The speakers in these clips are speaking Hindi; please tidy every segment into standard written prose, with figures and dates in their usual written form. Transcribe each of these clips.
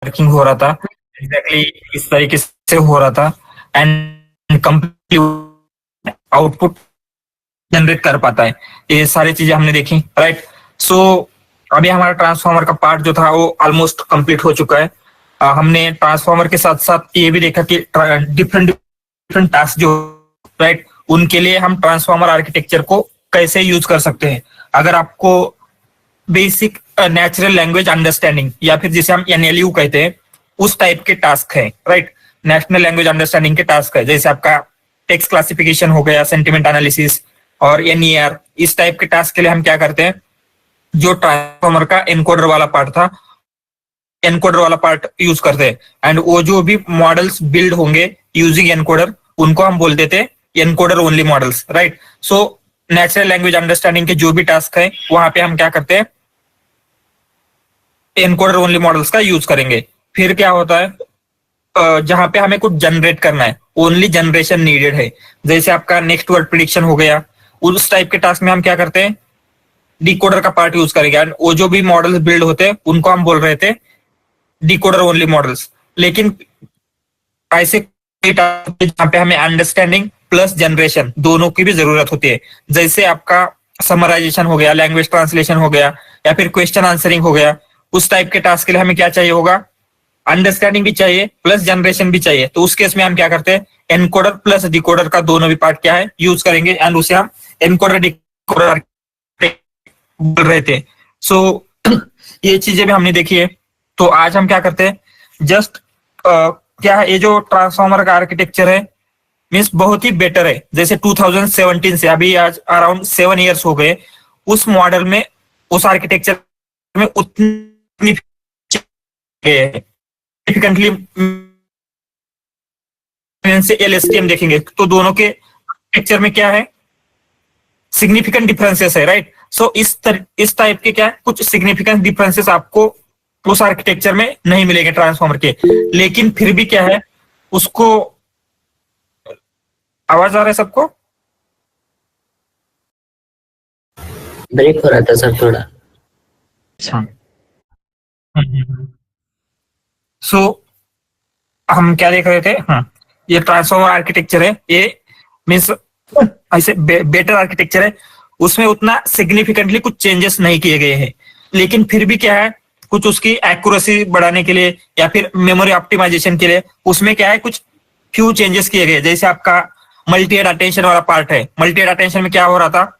वर्किंग हो रहा था, एग्जैक्टली इस तरीके से हो रहा था, एंड कंप्लीट आउटपुट जनरेट कर पाता है। ये सारी चीजें हमने देखी, राइट। सो अभी हमारा ट्रांसफार्मर का पार्ट जो था वो ऑलमोस्ट कंप्लीट हो चुका है। हमने ट्रांसफार्मर के साथ साथ ये भी देखा कि डिफरेंट डिफरेंट टास्क जो, राइट, उनके लिए हम ट्रांसफार्मर आर्किटेक्चर को कैसे यूज कर सकते हैं। अगर आपको बेसिक नेचुरल लैंग्वेज अंडरस्टैंडिंग या फिर जिसे हम एनएलयू कहते हैं, उस टाइप के टास्क है, राइट। नेशनल लैंग्वेज अंडरस्टैंडिंग के टास्क है, जैसे आपका टेक्स्ट क्लासिफिकेशन हो गया, सेंटिमेंट एनालिसिस और एनईआर, इस टाइप के टास्क के लिए हम क्या करते हैं, जो ट्रांसफार्मर का एनकोडर वाला पार्ट था, एनकोडर वाला पार्ट यूज करते हैं। एंड वो जो भी मॉडल्स बिल्ड होंगे यूजिंग एनकोडर, उनको हम बोलते थे encoder only models, right. So natural language understanding के जो भी टास्क है वहां पे हम क्या करते हैं, एनकोडर ओनली मॉडल्स का यूज करेंगे। फिर क्या होता है, जहां पे हमें कुछ जनरेट करना है, ओनली जनरेशन नीडेड है, जैसे आपका नेक्स्ट वर्ड प्रिडिक्शन हो गया, उस टाइप के टास्क में हम क्या करते हैं, डिकोडर का पार्ट यूज करेंगे। एंड वो जो भी मॉडल्स बिल्ड होते हैं उनको हम बोल रहे थे डिकोडर ओनली मॉडल्स। लेकिन ऐसे जहाँ पे हमें अंडरस्टैंडिंग प्लस जनरेशन दोनों की भी जरूरत होती है, जैसे आपका समराइजेशन हो गया, लैंग्वेज ट्रांसलेशन हो गया, या फिर क्वेश्चन आंसरिंग हो गया, उस टाइप के टास्क के लिए हमें क्या चाहिए होगा, अंडरस्टैंडिंग भी चाहिए प्लस जनरेशन भी चाहिए। तो उस केस में हम क्या करते हैं, एनकोडर प्लस डिकोडर का दोनों भी पार्ट क्या है यूज करेंगे, एंड उसे हम एनकोडर डिकोडर बोल रहे थे। सो ये चीजें भी हमने देखी है। तो आज हम क्या करते हैं, जस्ट क्या है, ये जो ट्रांसफार्मर का आर्किटेक्चर है मीन्स बहुत ही बेटर है। जैसे 2017 से अभी आज अराउंड 7 इयर्स हो गए, उस मॉडल में, उस आर्किटेक्चर में उतनी सिग्निफिकेंटली से एलएसटीएम देखेंगे तो दोनों के आर्किटेक्चर में क्या है, सिग्निफिकेंट डिफरेंसेस है, राइट। सो इस टाइप के क्या है, कुछ सिग्निफिकेंट डिफरेंसेस आपको उस आर्किटेक्चर में नहीं मिलेंगे ट्रांसफार्मर के। लेकिन फिर भी क्या है, उसको, आवाज आ रहा है सबको? ब्रेक हो रहा था सर थोड़ा। अच्छा। सो हम क्या देख रहे थे, ये ट्रांसफार्मर आर्किटेक्चर है, ये मीन्स ऐसे बेटर आर्किटेक्चर है, उसमें उतना सिग्निफिकेंटली कुछ चेंजेस नहीं किए गए हैं। लेकिन फिर भी क्या है, कुछ उसकी एक्यूरेसी बढ़ाने के लिए या फिर मेमोरी ऑप्टिमाइजेशन के लिए उसमें क्या है, कुछ फ्यू चेंजेस किए गए। जैसे आपका मल्टी हेड अटेंशन वाला पार्ट है, मल्टी हेड अटेंशन में क्या हो रहा था,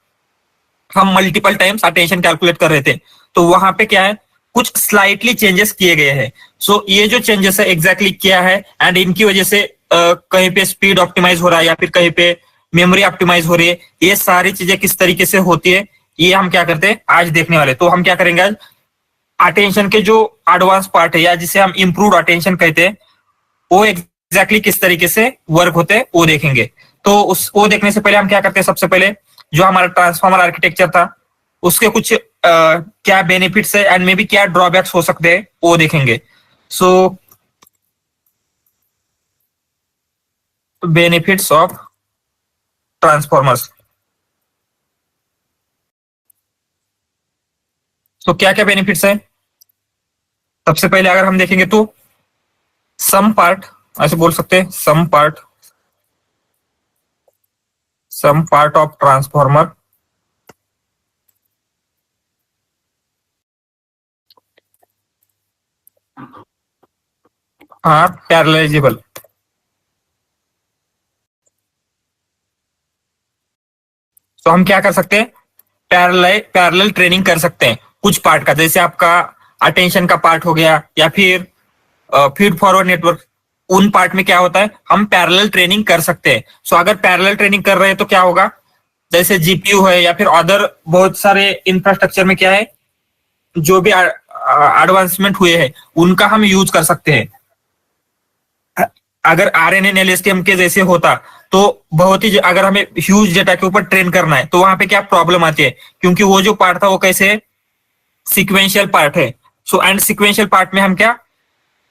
हम मल्टीपल टाइम्स अटेंशन कैलकुलेट कर रहे थे, तो वहां पे क्या है, कुछ स्लाइटली चेंजेस किए गए हैं। सो ये जो चेंजेस है एग्जैक्टली क्या है, एंड इनकी वजह से कहीं पे स्पीड ऑप्टिमाइज हो रहा है या फिर कहीं पे मेमोरी ऑप्टिमाइज हो रही है, ये सारी चीजें किस तरीके से होती है, ये हम क्या करते हैं आज देखने वाले। तो हम क्या करेंगे आज, अटेंशन के जो एडवांस पार्ट है या जिसे हम इम्प्रूव्ड अटेंशन कहते हैं, वो एग्जैक्टली किस तरीके से वर्क होते हैं वो देखेंगे। तो उस वो देखने से पहले हम क्या करते हैं, सबसे पहले जो हमारा ट्रांसफार्मर आर्किटेक्चर था उसके कुछ क्या बेनिफिट्स है एंड मे बी क्या ड्रॉबैक्स हो सकते हैं वो देखेंगे। सो बेनिफिट्स ऑफ ट्रांसफॉर्मर्स। तो क्या क्या बेनिफिट्स है, सबसे पहले अगर हम देखेंगे तो सम पार्ट, ऐसे बोल सकते हैं, some part of transformer are parallelizable. तो हम क्या कर सकते हैं, पैरेलल ट्रेनिंग कर सकते हैं कुछ पार्ट का, जैसे आपका अटेंशन का पार्ट हो गया या फिर फीड फॉरवर्ड नेटवर्क, उन पार्ट में क्या होता है, हम पैरेलल ट्रेनिंग कर सकते हैं। सो अगर पैरेलल ट्रेनिंग कर रहे हैं तो क्या होगा, जैसे जीपीयू है या फिर अदर बहुत सारे इंफ्रास्ट्रक्चर में क्या है, जो भी एडवांसमेंट हुए हैं उनका हम यूज कर सकते हैं। अगर आरएनएन एलएसटीएम के जैसे होता तो बहुत ही, अगर हमें ह्यूज डेटा के ऊपर ट्रेन करना है तो वहां पे क्या प्रॉब्लम आती है, क्योंकि वो जो पार्ट था वो कैसे सीक्वेंशियल पार्ट है। सो एंड सीक्वेंशियल पार्ट में हम क्या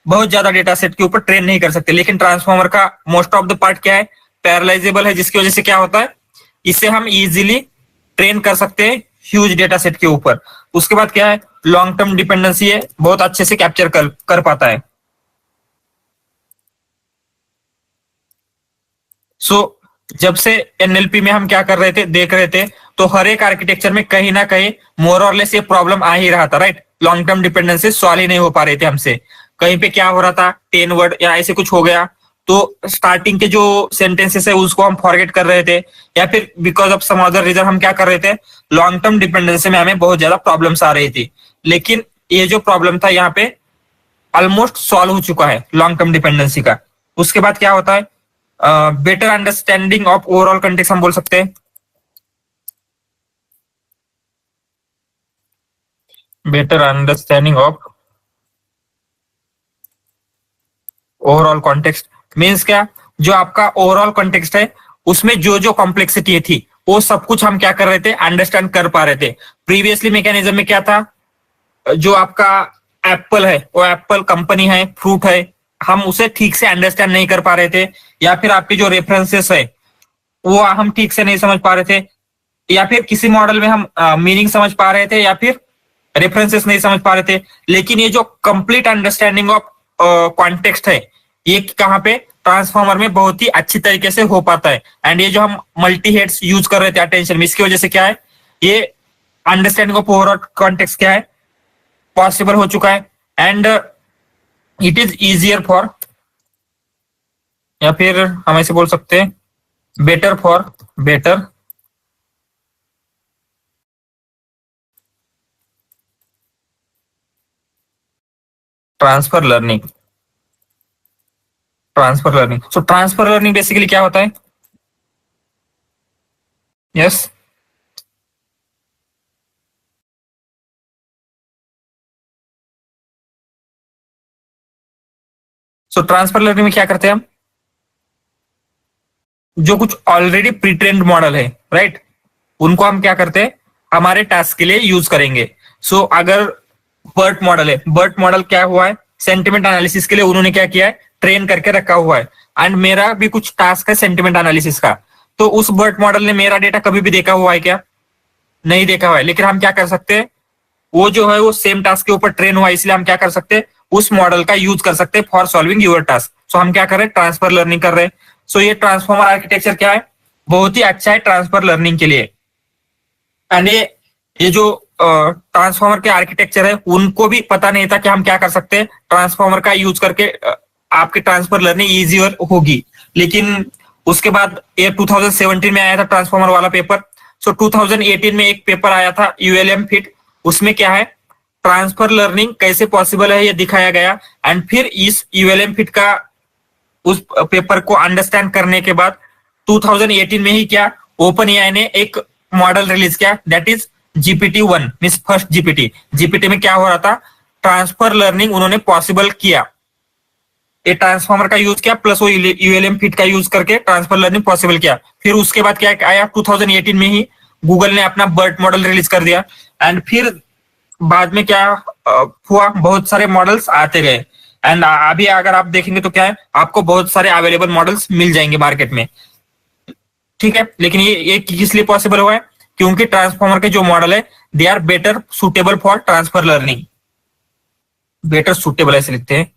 बहुत ज्यादा डेटा सेट के ऊपर ट्रेन नहीं कर सकते। लेकिन ट्रांसफॉर्मर का मोस्ट ऑफ द पार्ट क्या है, पैरेललाइजेबल है, जिसकी वजह से क्या होता है, इसे हम इजीली ट्रेन कर सकते हैं ह्यूज डेटा सेट के ऊपर। उसके बाद क्या है, लॉन्ग टर्म डिपेंडेंसी है, बहुत अच्छे से कैप्चर कर पाता है। सो जब से एनएलपी में हम क्या कर रहे थे, देख रहे थे, तो हर एक आर्किटेक्चर में कहीं ना कहीं मोर और लेस ये प्रॉब्लम आ ही रहा था, right. Long term dependency solve ही नहीं हो पा रहे थे हमसे। कहीं पे क्या हो रहा था, 10 वर्ड या ऐसे कुछ हो गया तो स्टार्टिंग के जो सेंटेंसेस है उसको हम फॉरगेट कर रहे थे, या फिर because of some other reason हम क्या कर रहे थे, लॉन्ग टर्म डिपेंडेंसी में हमें बहुत ज्यादा प्रॉब्लम्स आ रही थी। लेकिन ये जो प्रॉब्लम था यहाँ पे ऑलमोस्ट सॉल्व हो चुका है लॉन्ग टर्म डिपेंडेंसी का। उसके बाद क्या होता है, better understanding of overall context हम बोल सकते हैं। Better understanding of overall context means क्या, जो आपका ओवरऑल कॉन्टेक्स्ट है उसमें जो जो कॉम्प्लेक्सिटी थी वो सब कुछ हम क्या कर रहे थे, अंडरस्टैंड कर पा रहे थे। प्रीवियसली मैकेनिज्म में क्या था, जो आपका एप्पल है वो एप्पल कंपनी है, फ्रूट है, हम उसे ठीक से अंडरस्टैंड नहीं कर पा रहे थे, या फिर आपके जो रेफरेंसेस है वो हम ठीक से नहीं समझ पा रहे थे, या फिर किसी मॉडल में हम मीनिंग समझ पा रहे थे या फिर रेफरेंसेस नहीं समझ पा रहे थे। लेकिन ये जो कंप्लीट अंडरस्टैंडिंग ऑफ कॉन्टेक्स्ट है ये कहाँ पे, ट्रांसफॉर्मर में बहुत ही अच्छी तरीके से हो पाता है। एंड ये जो हम मल्टी हेड्स यूज कर रहे थे अटेंशन में, इसकी वजह से क्या है, ये अंडरस्टैंडिंग ऑफ ओवरऑल कॉन्टेक्स्ट क्या है, पॉसिबल हो चुका है। And it is easier for, या फिर हम ऐसे बोल सकते हैं better for better transfer learning. Transfer learning, so transfer learning basically क्या होता है, यस सो ट्रांसफर लर्निंग में क्या करते हैं हम, जो कुछ ऑलरेडी प्री ट्रेन्ड मॉडल है, राइट, उनको हम क्या करते हैं, हमारे टास्क के लिए यूज करेंगे। सो अगर बर्ट मॉडल है, बर्ट मॉडल क्या हुआ है, सेंटिमेंट एनालिसिस के लिए उन्होंने क्या किया है, ट्रेन करके रखा हुआ है। एंड मेरा भी कुछ टास्क है सेंटिमेंट एनालिसिस का, तो उस बर्ट मॉडल ने मेरा डेटा कभी भी देखा हुआ है क्या, नहीं देखा हुआ है। लेकिन हम क्या कर सकते हैं, वो जो है वो सेम टास्क के ऊपर ट्रेन हुआ है, इसलिए हम क्या कर सकते हैं, उस मॉडल का यूज कर सकते हैं फॉर सॉल्विंग यूर टास्क। सो हम क्या कर रहे हैं, ट्रांसफर लर्निंग कर रहे हैं। सो ये ट्रांसफॉर्मर आर्किटेक्चर क्या है, बहुत ही अच्छा है ट्रांसफर लर्निंग के लिए। एंड ये जो ट्रांसफॉर्मर के आर्किटेक्चर है उनको भी पता नहीं था कि हम क्या कर सकते हैं, ट्रांसफॉर्मर का यूज करके आपकी ट्रांसफर लर्निंग इजियर होगी। लेकिन उसके बाद ये 2017 में आया था ट्रांसफॉर्मर वाला पेपर। सो 2018 में एक पेपर आया था यूएलएम फिट, उसमें क्या है, ट्रांसफर लर्निंग कैसे पॉसिबल है ये दिखाया गया। एंड फिर इस यूएलएम फिट का उस पेपर को अंडरस्टैंड करने के बाद 2018 में ही क्या, ओपन एआई ने एक मॉडल रिलीज किया, that is GPT-1 means first GPT. GPT में क्या हो रहा था, ट्रांसफर लर्निंग उन्होंने पॉसिबल किया, ये ट्रांसफॉर्मर का यूज किया प्लस वो यूएलएम फिट का यूज करके ट्रांसफर लर्निंग पॉसिबल किया। फिर उसके बाद क्या आया, 2018 में ही गूगल ने अपना बर्ट मॉडल रिलीज कर दिया। एंड फिर बाद में क्या हुआ, बहुत सारे मॉडल्स आते गए। एंड अभी अगर आप देखेंगे तो क्या है, आपको बहुत सारे अवेलेबल मॉडल्स मिल जाएंगे मार्केट में, ठीक है। लेकिन ये किस लिए पॉसिबल हुआ है, क्योंकि ट्रांसफॉर्मर के जो मॉडल है they are better suitable for transfer learning. Better suitable ऐसे लिखते हैं,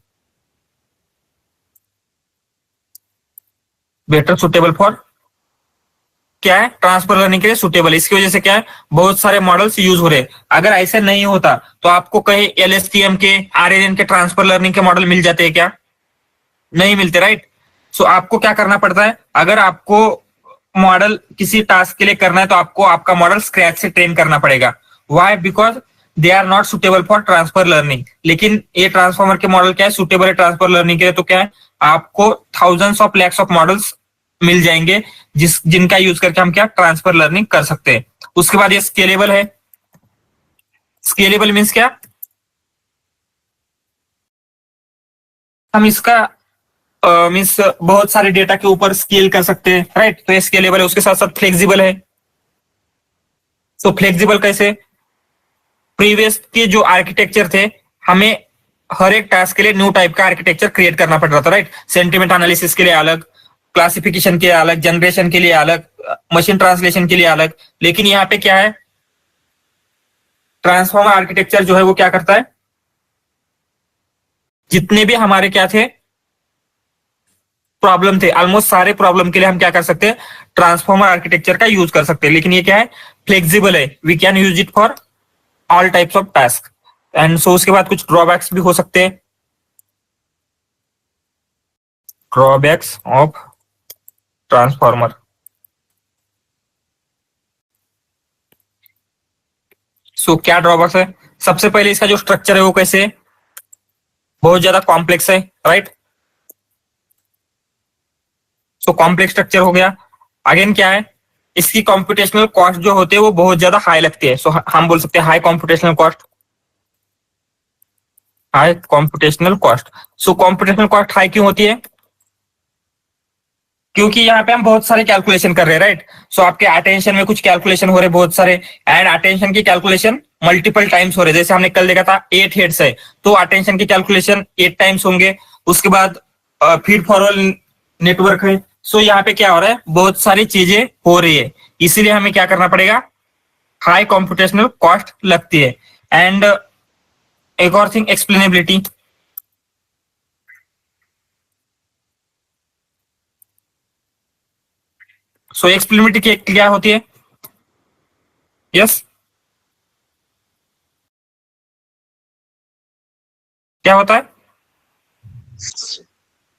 बेटर सुटेबल फॉर क्या है, ट्रांसफर लर्निंग के लिए सुटेबल। इसकी वजह से क्या है, बहुत सारे मॉडल्स यूज हो रहे हैं। अगर ऐसा नहीं होता तो आपको कहीं एलएसटीएम के, आरएनएन के ट्रांसफर लर्निंग के मॉडल मिल जाते हैं क्या, नहीं मिलते, राइट। सो आपको क्या करना पड़ता है, अगर आपको मॉडल किसी टास्क के लिए करना है तो आपको आपका मॉडल स्क्रैच से ट्रेन करना पड़ेगा। Why, because they are not suitable for transfer learning. लेकिन ये ट्रांसफॉर्मर के मॉडल क्या है, सुटेबल है ट्रांसफर लर्निंग के लिए। तो क्या है, आपको thousands of lakhs of models मिल जाएंगे जिनका यूज करके हम क्या ट्रांसफर लर्निंग कर सकते हैं। उसके बाद ये स्केलेबल है। स्केलेबल मीन्स क्या, हम इसका मीन्स बहुत सारे डेटा के ऊपर स्केल कर सकते हैं, राइट। तो ये स्केलेबल है, उसके साथ साथ फ्लेक्सिबल है। तो फ्लेक्सिबल कैसे, प्रीवियस के जो आर्किटेक्चर थे हमें हर एक टास्क के लिए न्यू टाइप का आर्किटेक्चर क्रिएट करना पड़ रहा था, राइट। सेंटिमेंट एनालिसिस के लिए अलग, क्लासिफिकेशन के लिए अलग, जनरेशन के लिए अलग, मशीन ट्रांसलेशन के लिए अलग। लेकिन यहाँ पे क्या है, ट्रांसफॉर्मर आर्किटेक्चर जो है वो क्या करता है, जितने भी हमारे क्या थे प्रॉब्लम थे, ऑलमोस्ट सारे प्रॉब्लम के लिए हम क्या कर सकते हैं, ट्रांसफॉर्मर आर्किटेक्चर का यूज कर सकते हैं। लेकिन ये क्या है, फ्लेक्सिबल है, we can use it for all types of task. And so उसके बाद कुछ ड्रॉबैक्स भी हो सकते हैं, ड्रॉबैक्स ऑफ ट्रांसफॉर्मर। सो क्या ड्रॉबैक्स है, सबसे पहले इसका जो स्ट्रक्चर है वो कैसे है, बहुत ज्यादा कॉम्प्लेक्स है, राइट। सो कॉम्प्लेक्स स्ट्रक्चर हो गया। अगेन क्या है, इसकी कॉम्पिटेशनल कॉस्ट जो होते हैं वो बहुत ज्यादा हाई लगती है। सो हम बोल सकते हैं high computational cost, high computational cost. सो कॉम्पिटेशनल कॉस्ट हाई क्यों होती है, क्योंकि यहाँ पे हम बहुत सारे कैलकुलेशन कर रहे हैं, राइट। सो आपके अटेंशन में कुछ कैलकुलेशन हो रहे बहुत सारे, एंड अटेंशन की कैलकुलेशन मल्टीपल टाइम्स हो रहे। जैसे हमने कल देखा था 8 हेड्स है, तो अटेंशन की कैलकुलेशन 8 टाइम्स होंगे। उसके बाद फीड फॉरवर्ड नेटवर्क है। सो यहाँ पे क्या हो रहा है, बहुत सारी चीजें हो रही है, इसीलिए हमें क्या करना पड़ेगा, हाई कॉम्पिटेशनल कॉस्ट लगती है। एंड एक और थिंग, एक्सप्लेनेबिलिटी। सो एक्सप्लेनेबिलिटी क्या होती है, यस क्या होता है,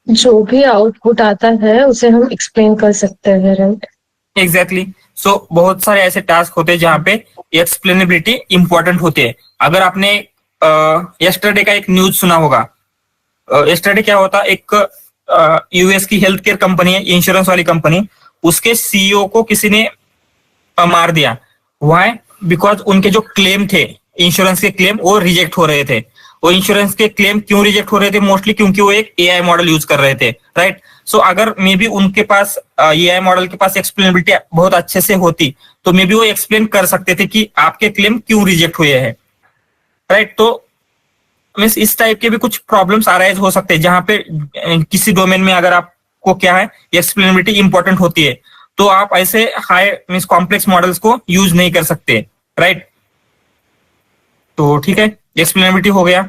जो भी आउटपुट आता है उसे हम एक्सप्लेन कर सकते हैं, राइट। एग्जैक्टली। सो बहुत सारे ऐसे टास्क होते हैं जहां पे एक्सप्लेनेबिलिटी इंपॉर्टेंट होती है। अगर आपने यस्टरडे का एक न्यूज सुना होगा, यस्टरडे क्या होता, एक यूएस की हेल्थ केयर कंपनी है, इंश्योरेंस वाली कंपनी, उसके सीईओ को किसी ने मार दिया। व्हाई, बिकॉज उनके जो क्लेम थे, इंश्योरेंस के क्लेम, वो रिजेक्ट हो रहे थे। वो इंश्योरेंस के क्लेम क्यों रिजेक्ट हो रहे थे, मोस्टली क्योंकि वो एक एआई मॉडल यूज कर रहे थे, राइट। सो अगर मे बी उनके पास एआई मॉडल के पास एक्सप्लेनेबिलिटी बहुत अच्छे से होती, तो मे बी वो एक्सप्लेन कर सकते थे कि आपके क्लेम क्यों रिजेक्ट हुए हैं, राइट। तो मीन्स इस टाइप के भी कुछ प्रॉब्लम्स अराइज हो सकते हैं, जहां पे किसी डोमेन में अगर आपको क्या है, एक्सप्लेनेबिलिटी इंपॉर्टेंट होती है, तो आप ऐसे हाई मीन्स कॉम्प्लेक्स मॉडल्स को यूज नहीं कर सकते, राइट। तो ठीक है, एक्सप्लेनेबिलिटी हो गया।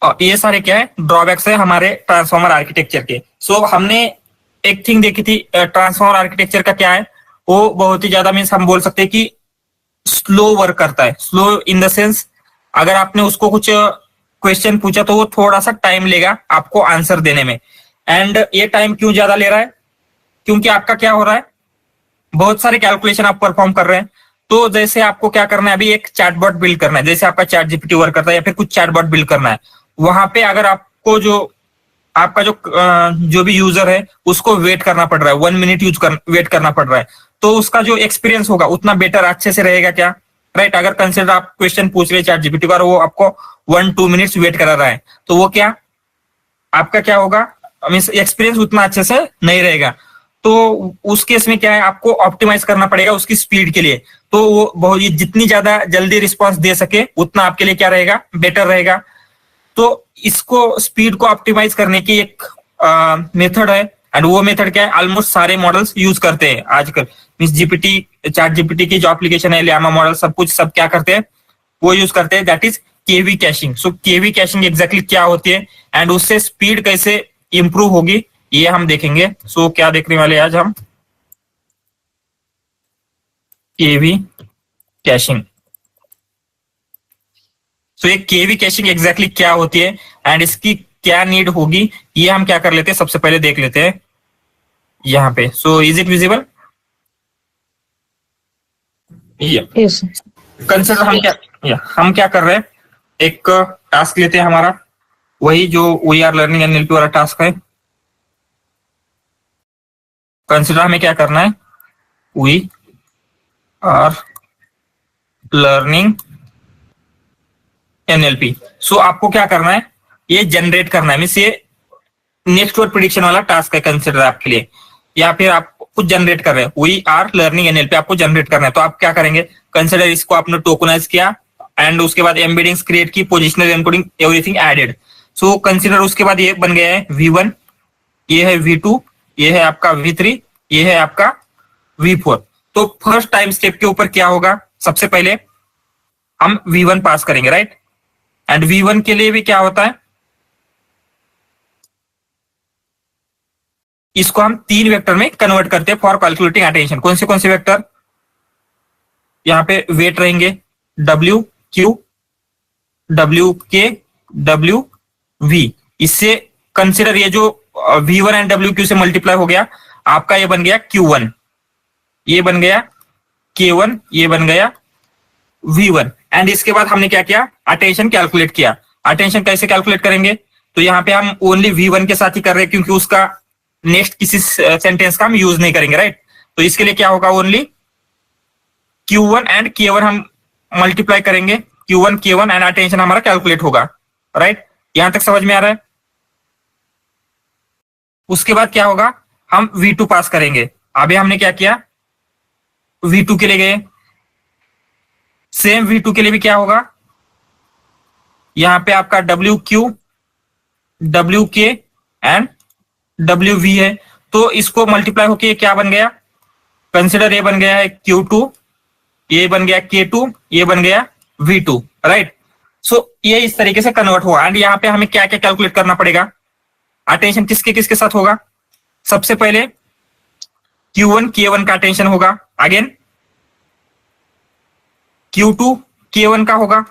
और ये सारे क्या है, ड्रॉबैक्स है हमारे ट्रांसफॉर्मर आर्किटेक्चर के। सो हमने एक थिंग देखी थी, ट्रांसफॉर्मर आर्किटेक्चर का क्या है, वो बहुत ही ज्यादा मीन्स हम बोल सकते हैं कि स्लो वर्क करता है। स्लो इन द सेंस, अगर आपने उसको कुछ क्वेश्चन पूछा तो वो थोड़ा सा टाइम लेगा आपको आंसर देने में। एंड ये टाइम क्यों ज्यादा ले रहा है, क्योंकि आपका क्या हो रहा है, बहुत सारे कैलकुलेशन आप परफॉर्म कर रहे हैं। तो जैसे आपको क्या करना है, अभी एक चैटबॉट बिल्ड करना है, जैसे आपका चैट जीपीटी वर्क करता है, या फिर कुछ चैटबॉट बिल्ड करना है, वहां पे अगर आपको जो आपका जो भी यूजर है उसको वेट करना पड़ रहा है, 1 मिनट वेट करना पड़ रहा है, तो उसका जो एक्सपीरियंस होगा उतना बेटर अच्छे से रहेगा क्या, राइट। अगर कंसिडर आप क्वेश्चन पूछ रहे चैट जीपीटी पर, वो आपको 1-2 मिनट्स वेट करा रहा है, तो वो क्या आपका क्या होगा, मीन्स एक्सपीरियंस उतना अच्छे से नहीं रहेगा। तो उस केस में क्या है, आपको ऑप्टिमाइज करना पड़ेगा उसकी स्पीड के लिए। तो वो बहुत जितनी ज्यादा जल्दी रिस्पॉन्स दे सके उतना आपके लिए क्या रहेगा, बेटर रहेगा। तो इसको स्पीड को ऑप्टिमाइज करने की एक मेथड है, एंड वो मेथड क्या है, ऑलमोस्ट सारे मॉडल्स यूज करते हैं आजकल। मीन्स जीपीटी, चैट जीपीटी की जो एप्लीकेशन है, llama मॉडल, सब कुछ सब क्या करते हैं, वो यूज करते हैं, that is KV caching. So KV caching exactly क्या होती है, एंड उससे स्पीड कैसे इंप्रूव होगी, ये हम देखेंगे। सो क्या देखने वाले आज हम, केवी कैशिंग। सो ये केवी कैशिंग एग्जैक्टली क्या होती है एंड इसकी क्या नीड होगी, ये हम क्या कर लेते हैं, सबसे पहले देख लेते हैं यहाँ पे। So is it visible, yes. Consider हम क्या कर रहे हैं, एक टास्क लेते हैं हमारा, वही जो वी आर लर्निंग एनएलपी वाला टास्क है। कंसिडर हमें क्या करना है, वी आर लर्निंग एनएलपी। सो आपको क्या करना है, ये जनरेट करना है, मीन्स ये नेक्स्ट वर्ड प्रिडिक्शन वाला टास्क है कंसिडर आपके लिए, या फिर आप कुछ जनरेट कर रहे हैं, वी आर लर्निंग एनएलपी आपको जनरेट करना है। तो आप क्या करेंगे, कंसिडर इसको आपने टोकनाइज किया, एंड उसके बाद एम्बेडिंग्स क्रिएट की, positional encoding everything added. So consider उसके बाद ये बन गया है V1, ये है V2, ये है आपका V3, ये है आपका V4। तो फर्स्ट टाइम स्टेप के ऊपर क्या होगा, सबसे पहले हम V1 पास करेंगे, राइट। एंड V1 के लिए भी क्या होता है, इसको हम 3 वेक्टर में कन्वर्ट करते हैं फॉर कैलकुलेटिंग अटेंशन। कौन से वेक्टर? यहाँ पे वेट रहेंगे डब्ल्यू क्यू, डब्ल्यू के, डब्ल्यू वी। इससे कंसिडर ये जो V1 एंड डब्ल्यू क्यू से मल्टीप्लाई हो गया, आपका ये बन गया Q1, ये बन गया K1, ये बन गया V1। एंड इसके बाद हमने क्या किया? अटेंशन कैलकुलेट किया। अटेंशन कैसे कैलकुलेट करेंगे? तो यहाँ पे हम ओनली V1 के साथ ही कर रहे हैं, क्योंकि उसका नेक्स्ट किसी सेंटेंस का हम यूज नहीं करेंगे, राइट? तो इसके लिए क्या होगा? ओनली Q1 एंड K1 हम मल्टीप्लाई करेंगे, Q1 K1 एंड अटेंशन हमारा कैलकुलेट होगा, राइट? यहां तक समझ में आ रहा है? उसके बाद क्या होगा? हम V2 पास करेंगे। अभी हमने क्या किया? V2 के लिए गए, सेम V2 के लिए भी क्या होगा? यहां पे आपका WQ, WK एंड WV है, तो इसको मल्टीप्लाई होके क्या बन गया? कंसिडर ये बन गया है Q2, ये बन गया K2, ये बन गया V2, राइट? सो ये इस तरीके से कन्वर्ट हुआ। एंड यहाँ पे हमें क्या क्या कैलकुलेट करना पड़ेगा? अटेंशन किसके किसके साथ होगा? सबसे पहले Q1 K1 का अटेंशन होगा, अगेन Q2 K1 का होगा,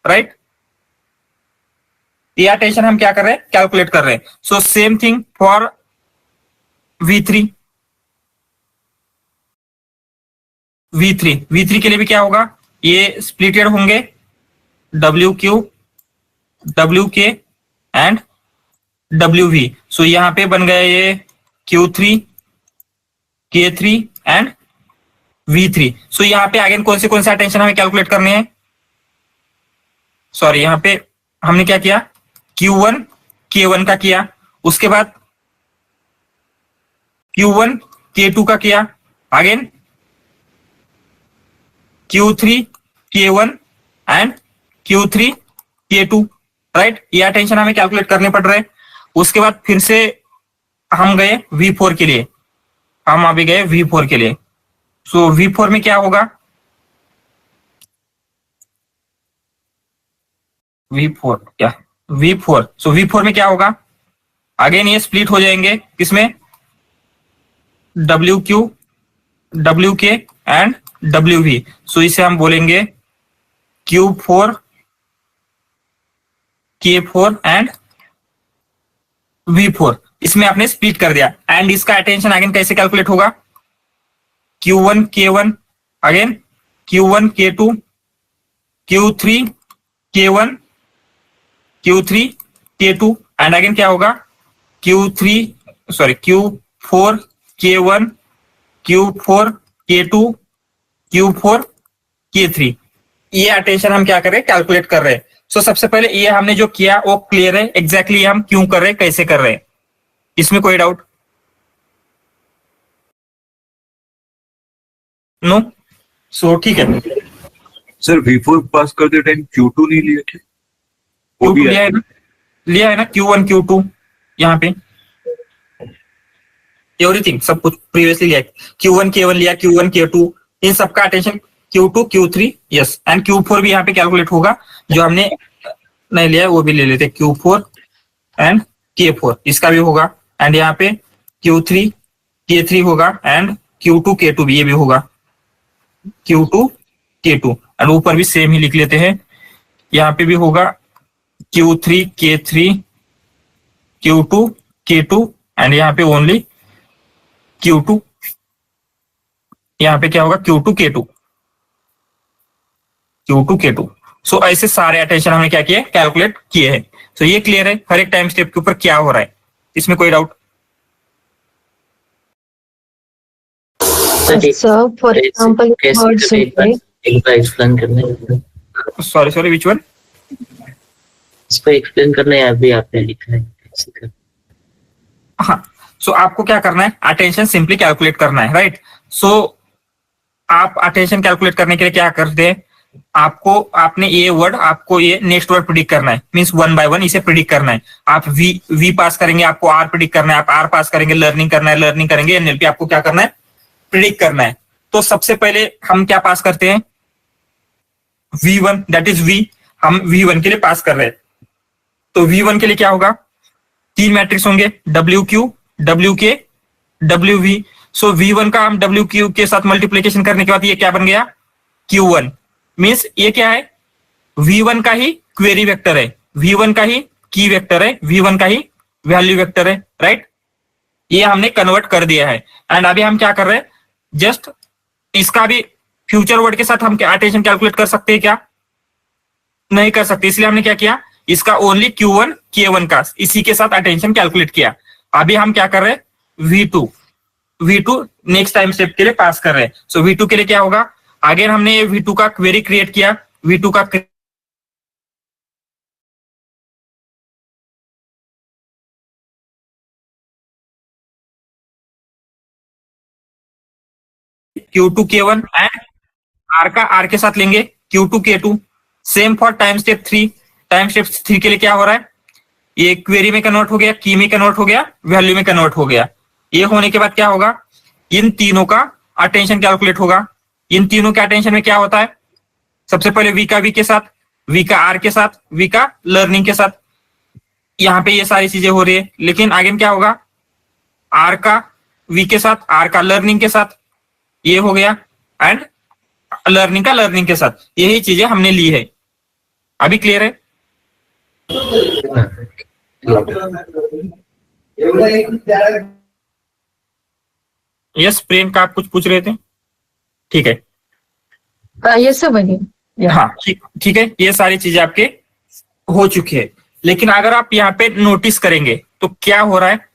राइट? ये अटेंशन हम क्या कर रहे हैं? कैलकुलेट कर रहे हैं। So same thing for V3। V3 के लिए भी क्या होगा? ये स्प्लिटेड होंगे WQ, WK एंड WV। सो यहां पे बन गया ये Q3, K3 एंड V3। सो यहां पे अगेन कौन से अटेंशन हमें कैलकुलेट करने हैं? सॉरी, यहां पे हमने क्या किया? Q1 K1 का किया, उसके बाद Q1 K2 का किया, again Q3 K1 and Q3 K2, right? ये अटेंशन हमें कैलकुलेट करने पड़ रहे हैं। उसके बाद फिर से हम गए V4 के लिए, हम अभी गए V4 के लिए। सो V4 में क्या होगा? V4 सो V4 में क्या होगा? अगेन ये स्प्लिट हो जाएंगे किसमें? WQ, WK and WV। सो इसे हम बोलेंगे Q4 K4 एंड V4। इसमें आपने स्प्लिट कर दिया। एंड इसका अटेंशन अगेन कैसे कैलकुलेट होगा? Q1 K1, again Q1 K2, Q3 K1, Q3 K2 and again क्या होगा? Q4 K1, Q4 K2, Q4 K3। ये अटेंशन हम क्या कर रहे हैं? कैलकुलेट कर रहे हैं। सो सबसे पहले ये हमने जो किया वो क्लियर है, एग्जैक्टली हम क्यों कर रहे हैं, कैसे कर रहे हैं, इसमें कोई डाउट? नो? सो ठीक है। सर V4 पास करते टाइम Q2 नहीं लिया क्या? वो Q2 भी लिया है ना Q1 Q2, यहाँ पे एवरीथिंग सब कुछ प्रीवियसली लिया है। Q1 K1 लिया, Q1 K2, इन सबका attention Q2 Q3, yes, and Q4 भी यहाँ पे कैलकुलेट होगा। जो हमने नहीं लिया है वो भी ले लेते, Q4 एंड K4 इसका भी होगा। एंड यहाँ पे Q3 K3 होगा एंड Q2 K2 भी, ये भी होगा Q2 K2। एंड ऊपर भी सेम ही लिख लेते हैं, यहाँ पे भी होगा Q3 K3, Q2 K2 and यहाँ पे ओनली Q2, यहाँ पे क्या होगा? Q2 K2, Q2 K2। सो ऐसे सारे अटेंशन हमने क्या किए? कैलकुलेट किए हैं। सो ये क्लियर है हर एक टाइम स्टेप के ऊपर क्या हो रहा है, इसमें कोई doubt? Sir for example word से एक बार एक्सप्लेन करना, सॉरी विच वन? इसको एक्सप्लेन करना है, अभी आपने लिखा है कैसे करना। हाँ, सो आपको क्या करना है? अटेंशन सिंपली कैलकुलेट करना है, राइट? सो आप अटेंशन कैलकुलेट करने के लिए क्या करते हैं? आपने ये वर्ड, आपको ये नेक्स्ट वर्ड प्रिडिक्ट करना है, मींस 1 by 1 इसे प्रिडिक्ट करना है। आप वी पास करेंगे, आपको आर प्रिडिक्ट करना है, आप आर पास करेंगे, लर्निंग करना है, लर्निंग करेंगे, एनएलपी आपको क्या करना है? प्रिडिक्ट करना है। तो सबसे पहले हम क्या पास करते हैं? V1, दैट इज V, हम V1 के लिए पास कर रहे हैं। तो V1 के लिए क्या होगा? 3 मैट्रिक्स होंगे, WQ, WK WV। सो V1 का हम WQ के साथ मल्टीप्लीकेशन करने के बाद ये क्या बन गया, Q1। मीन्स ये क्या है, V1 का ही क्वेरी वेक्टर है, V1 का ही की वेक्टर है, V1 का ही वैल्यू वेक्टर है, राइट। ये हमने कन्वर्ट कर दिया है। एंड अभी हम क्या कर रहे हैं, जस्ट इसका भी फ्यूचर वर्ड के साथ हम क्या अटेंशन कैलकुलेट कर सकते हैं क्या, नहीं कर सकते, इसलिए हमने क्या किया, इसका ओनली Q1 K1 का इसी के साथ अटेंशन कैलकुलेट किया। अभी हम क्या कर रहे हैं, V2 नेक्स्ट टाइम स्टेप के लिए पास कर रहे हैं। सो V2 के लिए क्या होगा, अगेन हमने ये V2 का क्वेरी क्रिएट किया, V2 का Q2 K1 एंड R का R के साथ लेंगे Q2 K2। Same for time step 3, time step 3 के लिए क्या हो रहा है, ये क्वेरी में कन्वर्ट हो गया, की में कन्वर्ट हो गया, वैल्यू में कन्वर्ट हो गया। ये होने के बाद क्या होगा, इन तीनों का अटेंशन कैलकुलेट होगा। इन तीनों के अटेंशन में क्या होता है, सबसे पहले V का V के साथ, V का R के साथ, V का लर्निंग के साथ। यहाँ पे ये सारी चीजें हो रही है, लेकिन आगे क्या होगा, R का V के साथ, R का लर्निंग के साथ, ये हो गया, एंड लर्निंग का लर्निंग के साथ। यही चीजें हमने ली है। अभी क्लियर है? यस प्रियंका, आप कुछ पूछ रहे थे? ठीक है, ये सब वही। हाँ ठीक है, ये सारी चीजें आपके हो चुकी है। लेकिन अगर आप यहाँ पे नोटिस करेंगे तो क्या हो रहा है,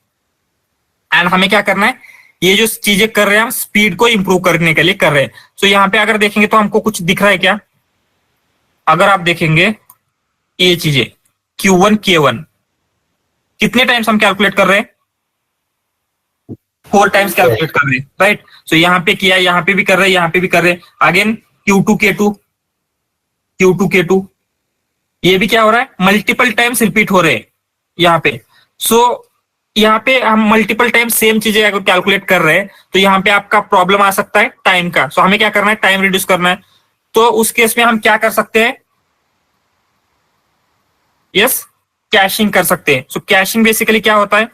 एंड हमें क्या करना है, ये जो चीजें कर रहे हैं हम स्पीड को इंप्रूव करने के लिए कर रहे हैं। तो यहाँ पे अगर देखेंगे तो हमको कुछ दिख रहा है क्या, अगर आप देखेंगे ये चीजें Q1 K1 कितने टाइम्स हम कैलकुलेट कर रहे हैं, 4 टाइम्स कैलकुलेट कर रहे हैं, राइट। सो यहाँ पे किया, यहाँ पे भी कर रहे हैं, यहाँ पे भी कर रहे हैं। अगेन Q2 K2 ये भी क्या हो रहा है, मल्टीपल टाइम्स रिपीट हो रहे हैं यहाँ पे। सो यहाँ पे हम मल्टीपल टाइम सेम चीजें अगर कैलकुलेट कर रहे हैं तो यहाँ पे आपका प्रॉब्लम आ सकता है टाइम का। सो हमें क्या करना है, टाइम रिड्यूस करना है। तो उस केस में हम क्या कर सकते हैं, यस कैशिंग कर सकते हैं। सो कैशिंग बेसिकली क्या होता है,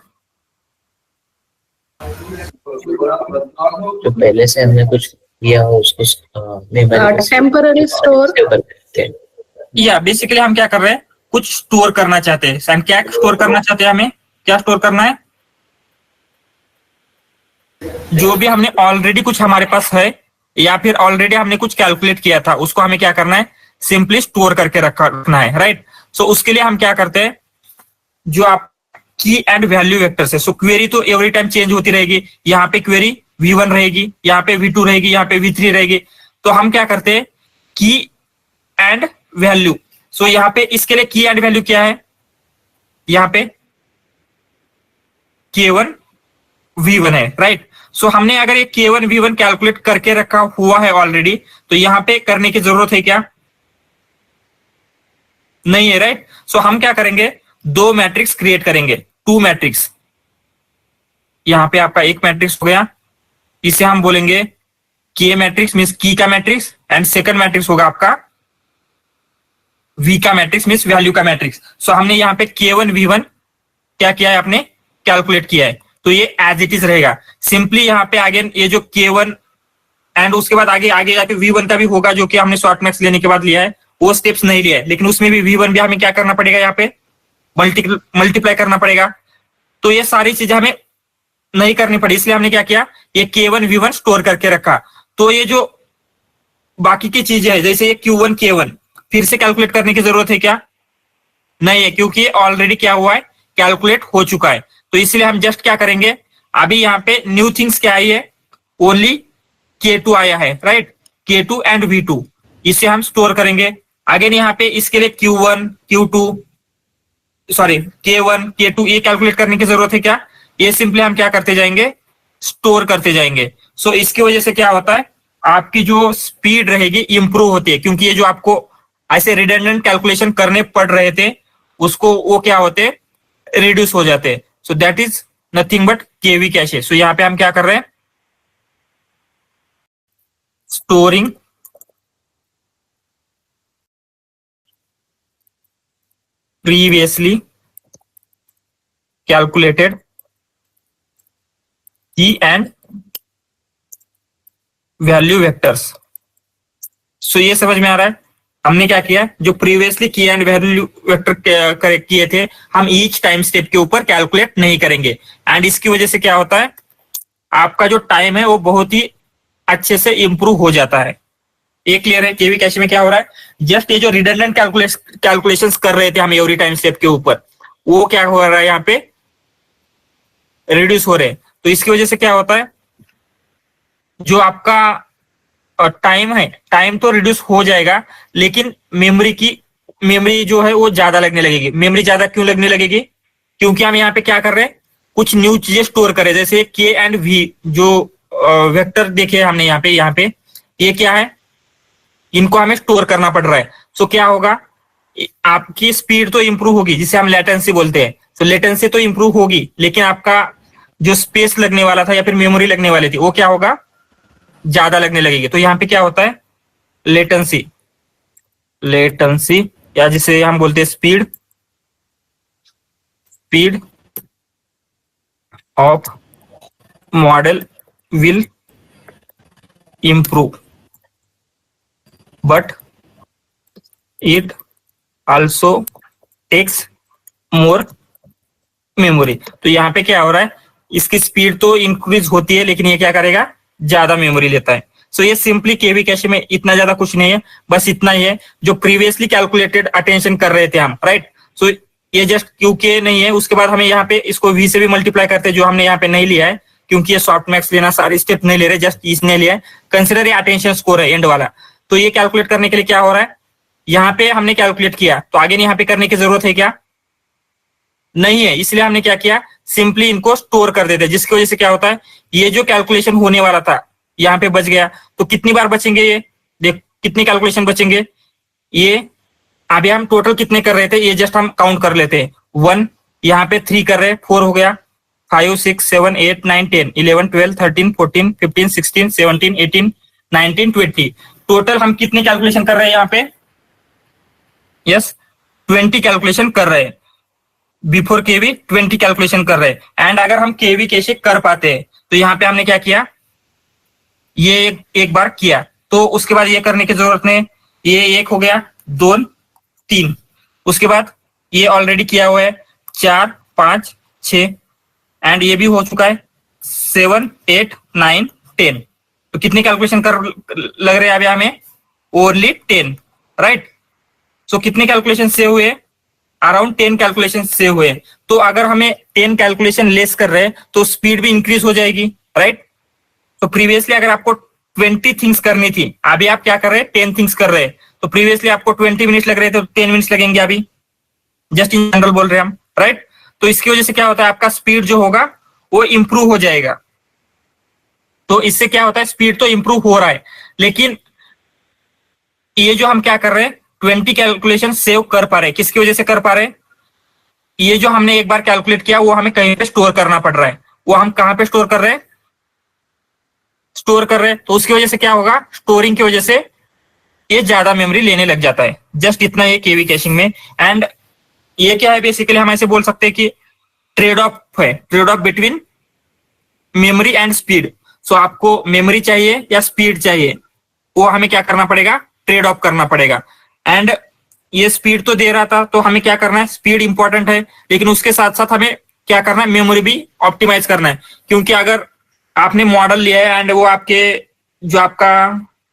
जो पहले से हमने कुछ किया हो उसको मेमोरी टेम्पररी स्टोर। करते हैं। या बेसिकली हम क्या कर रहे हैं, कुछ स्टोर करना चाहते हैं। एंड क्या स्टोर करना चाहते हैं, हमें क्या स्टोर करना है, जो भी हमने ऑलरेडी कुछ हमारे पास है या फिर ऑलरेडी हमने कुछ कैलकुलेट किया था उसको हमें क्या करना है, सिंपली स्टोर करके रखना है, राइट। सो उसके लिए हम क्या करते हैं, जो आप की एंड वैल्यू वेक्टर से, सो क्वेरी तो एवरी टाइम चेंज होती रहेगी। यहाँ पे क्वेरी V1 रहेगी, यहाँ पे V2 रहेगी, यहाँ पे V3 रहेगी। तो हम क्या करते हैं, की एंड वैल्यू। सो यहाँ पे इसके लिए की एंड वैल्यू क्या है, यहाँ पे K1 V1 है, राइट। सो हमने अगर ये K1 V1 कैलकुलेट करके रखा हुआ है ऑलरेडी, तो यहाँ पे करने की जरूरत है क्या, नहीं है, राइट। सो हम क्या करेंगे, 2 मैट्रिक्स क्रिएट करेंगे, 2 मैट्रिक्स। यहाँ पे आपका एक मैट्रिक्स हो गया, इसे हम बोलेंगे K मैट्रिक्स मीन्स की का मैट्रिक्स, एंड सेकंड मैट्रिक्स होगा आपका V का मैट्रिक्स मीन्स वैल्यू का मैट्रिक्स। सो हमने यहाँ पे K1 V1 क्या किया है, आपने कैलकुलेट किया है, तो ये एज इट इज रहेगा। सिंपली यहाँ पे आगे ये जो K1 एंड उसके बाद आगे आगे जाके V1 का भी होगा, जो कि हमने शॉर्ट मैक्स लेने के बाद लिया है, वो स्टेप्स नहीं लिया है, लेकिन उसमें भी V1 भी हमें क्या करना पड़ेगा, यहाँ पे मल्टीप्लाई करना पड़ेगा। तो ये सारी चीजें हमें नहीं करनी पड़ी, इसलिए हमने क्या किया, ये K1 V1 स्टोर करके रखा। तो ये जो बाकी की चीजें है, जैसे ये Q1 K1 फिर से कैलकुलेट करने की जरूरत है क्या, नहीं है, क्योंकि ऑलरेडी क्या हुआ है, कैलकुलेट हो चुका है। तो इसलिए हम जस्ट क्या करेंगे, अभी यहाँ पे न्यू थिंग्स क्या आई है, ओनली K2 आया है, राइट। K2 एंड V2 इसे हम स्टोर करेंगे। अगेन यहाँ पे इसके लिए Q1 Q2 sorry K1 K2 ये कैलकुलेट करने की जरूरत है क्या, ये सिंपली हम क्या करते जाएंगे, स्टोर करते जाएंगे। सो इसकी वजह से क्या होता है, आपकी जो स्पीड रहेगी इंप्रूव होती है, क्योंकि ये जो आपको ऐसे रिडंडेंट कैलकुलेशन करने पड़ रहे थे उसको वो क्या होते रिड्यूस हो जाते हैं। So that is nothing but KV cache. So यहाँ पे हम क्या कर रहे हैं, storing previously calculated key and value vectors. So ये समझ में आ रहा है हमने क्या किया, जो प्रीवियसली की एंड वैल्यू वेक्टर करेक्ट किए थे, हम ईच टाइम स्टेप के ऊपर कैलकुलेट नहीं करेंगे। एंड इसकी वजह से क्या होता है, आपका जो टाइम है वो बहुत ही अच्छे से इंप्रूव हो जाता है। ये क्लियर है? केवी कैशे में क्या हो रहा है, जस्ट ये जो रिडंडेंट कैलकुलेशंस कर रहे थे हम एवरी टाइम स्टेप के ऊपर, वो क्या हो रहा है यहाँ पे रिड्यूस हो रहे हैं। तो इसकी वजह से क्या होता है, जो आपका टाइम है, टाइम तो रिड्यूस हो जाएगा, लेकिन मेमोरी जो है वो ज्यादा लगने लगेगी। मेमोरी ज्यादा क्यों लगने लगेगी, क्योंकि हम यहाँ पे क्या कर रहे हैं, कुछ न्यू चीजें स्टोर करें। जैसे के एंड वी जो वेक्टर देखे हमने यहाँ पे ये क्या है, इनको हमें स्टोर करना पड़ रहा है। सो क्या होगा, आपकी स्पीड तो इंप्रूव होगी, जिसे हम लेटेंसी बोलते हैं। तो लेटेंसी तो इंप्रूव होगी, लेकिन आपका जो स्पेस लगने वाला था या फिर मेमोरी लगने वाली थी, वो क्या होगा, ज्यादा लगने लगेगी। तो यहाँ पे क्या होता है, लेटेंसी या जिसे हम बोलते हैं speed of model will improve but it also takes more memory। तो यहाँ पे क्या हो रहा है, इसकी स्पीड तो इंक्रीज होती है, लेकिन ये क्या करेगा, ज्यादा मेमोरी लेता है। सो ये सिंपली केवी कैशे में इतना ज्यादा कुछ नहीं है, बस इतना ही है जो प्रीवियसली कैलकुलेटेड अटेंशन कर रहे थे हम, राइट। सो ये जस्ट क्यू के नहीं है, उसके बाद हमें यहाँ पे इसको वी से भी मल्टीप्लाई करते हैं, जो हमने यहाँ पे नहीं लिया है, क्योंकि ये सॉफ्ट मैक्स लेना सारे स्टेप नहीं ले रहे, जस्ट इसने लिया है। कंसिडर ये अटेंशन स्कोर है एंड वाला। तो ये कैलकुलेट करने के लिए क्या हो रहा है, यहाँ पे हमने कैलकुलेट किया, तो आगे यहाँ पे करने की जरूरत है क्या, नहीं है। इसलिए हमने क्या किया, सिंपली इनको स्टोर कर देते हैं, जिसकी वजह से क्या होता है, ये जो कैलकुलेशन होने वाला था यहाँ पे बच गया। तो कितनी बार बचेंगे, ये देख कितनी कैलकुलेशन बचेंगे, ये अभी हम टोटल कितने कर रहे थे, ये जस्ट हम काउंट कर लेते हैं। 1 यहाँ पे 3 कर रहे हैं, 4 हो गया, 5 6 7 8 9 10 11 12 13 14 15 16 17 18 19 20। टोटल हम कितने कैलकुलेशन कर रहे हैं यहाँ पे, यस 20 कैलकुलेशन कर रहे हैं। बिफोर केवी 20 कैलकुलेशन कर रहे हैं। एंड अगर हम केवी कैसे कर पाते हैं, तो यहाँ पे हमने क्या किया, ये एक बार किया, तो उसके बाद ये करने की जरूरत नहीं, ये 1 हो गया, 2 3, उसके बाद ये ऑलरेडी किया हुआ है, 4 5 6, एंड ये भी हो चुका है, 7 8 9 10। तो कितनी कैलकुलेशन कर लग रहे हैं अभी हमें, ओनली 10, राइट। सो कितने कैलकुलेशन सेव हुए, अराउंड 10 कैलकुलेशन सेव हुए। तो अगर हमें 10 कैलकुलेशन लेस कर रहे हैं, तो स्पीड भी इंक्रीज हो जाएगी, राइट। तो प्रीवियसली अगर आपको 20 थिंग्स करनी थी, अभी आप क्या कर रहे हैं, 10 थिंग्स कर रहे हैं। तो प्रीवियसली आपको 20 मिनट्स लग रहे थे, तो 10 मिनट्स लगेंगे अभी, जस्ट इन जनरल बोल रहे हैं हम, राइट। तो इसकी वजह से क्या होता है, आपका स्पीड जो होगा वो इंप्रूव हो जाएगा। तो इससे क्या होता है, स्पीड तो इंप्रूव हो रहा है, लेकिन ये जो हम क्या कर रहे हैं, 20 कैलकुलेशन सेव कर पा रहे हैं, किसकी वजह से कर पा रहे हैं, ये जो हमने एक बार कैलकुलेट किया वो हमें कहीं पे स्टोर करना पड़ रहा है। वो हम कहां पे स्टोर कर रहे हैं, स्टोर कर रहे हैं। तो उसकी वजह से क्या होगा, स्टोरिंग की वजह से ये ज्यादा मेमोरी लेने लग जाता है। जस्ट इतना ये केवी कैशिंग में। एंड ये क्या है, बेसिकली हम ऐसे बोल सकते हैं कि ट्रेड ऑफ है, trade off between memory and speed. So आपको मेमोरी चाहिए या स्पीड चाहिए, वो हमें क्या करना पड़ेगा, ट्रेड ऑफ करना पड़ेगा। एंड ये स्पीड तो दे रहा था, तो हमें क्या करना है, स्पीड इंपॉर्टेंट है, लेकिन उसके साथ साथ हमें क्या करना है, मेमोरी भी ऑप्टिमाइज करना है। क्योंकि अगर आपने मॉडल लिया है एंड वो आपके जो आपका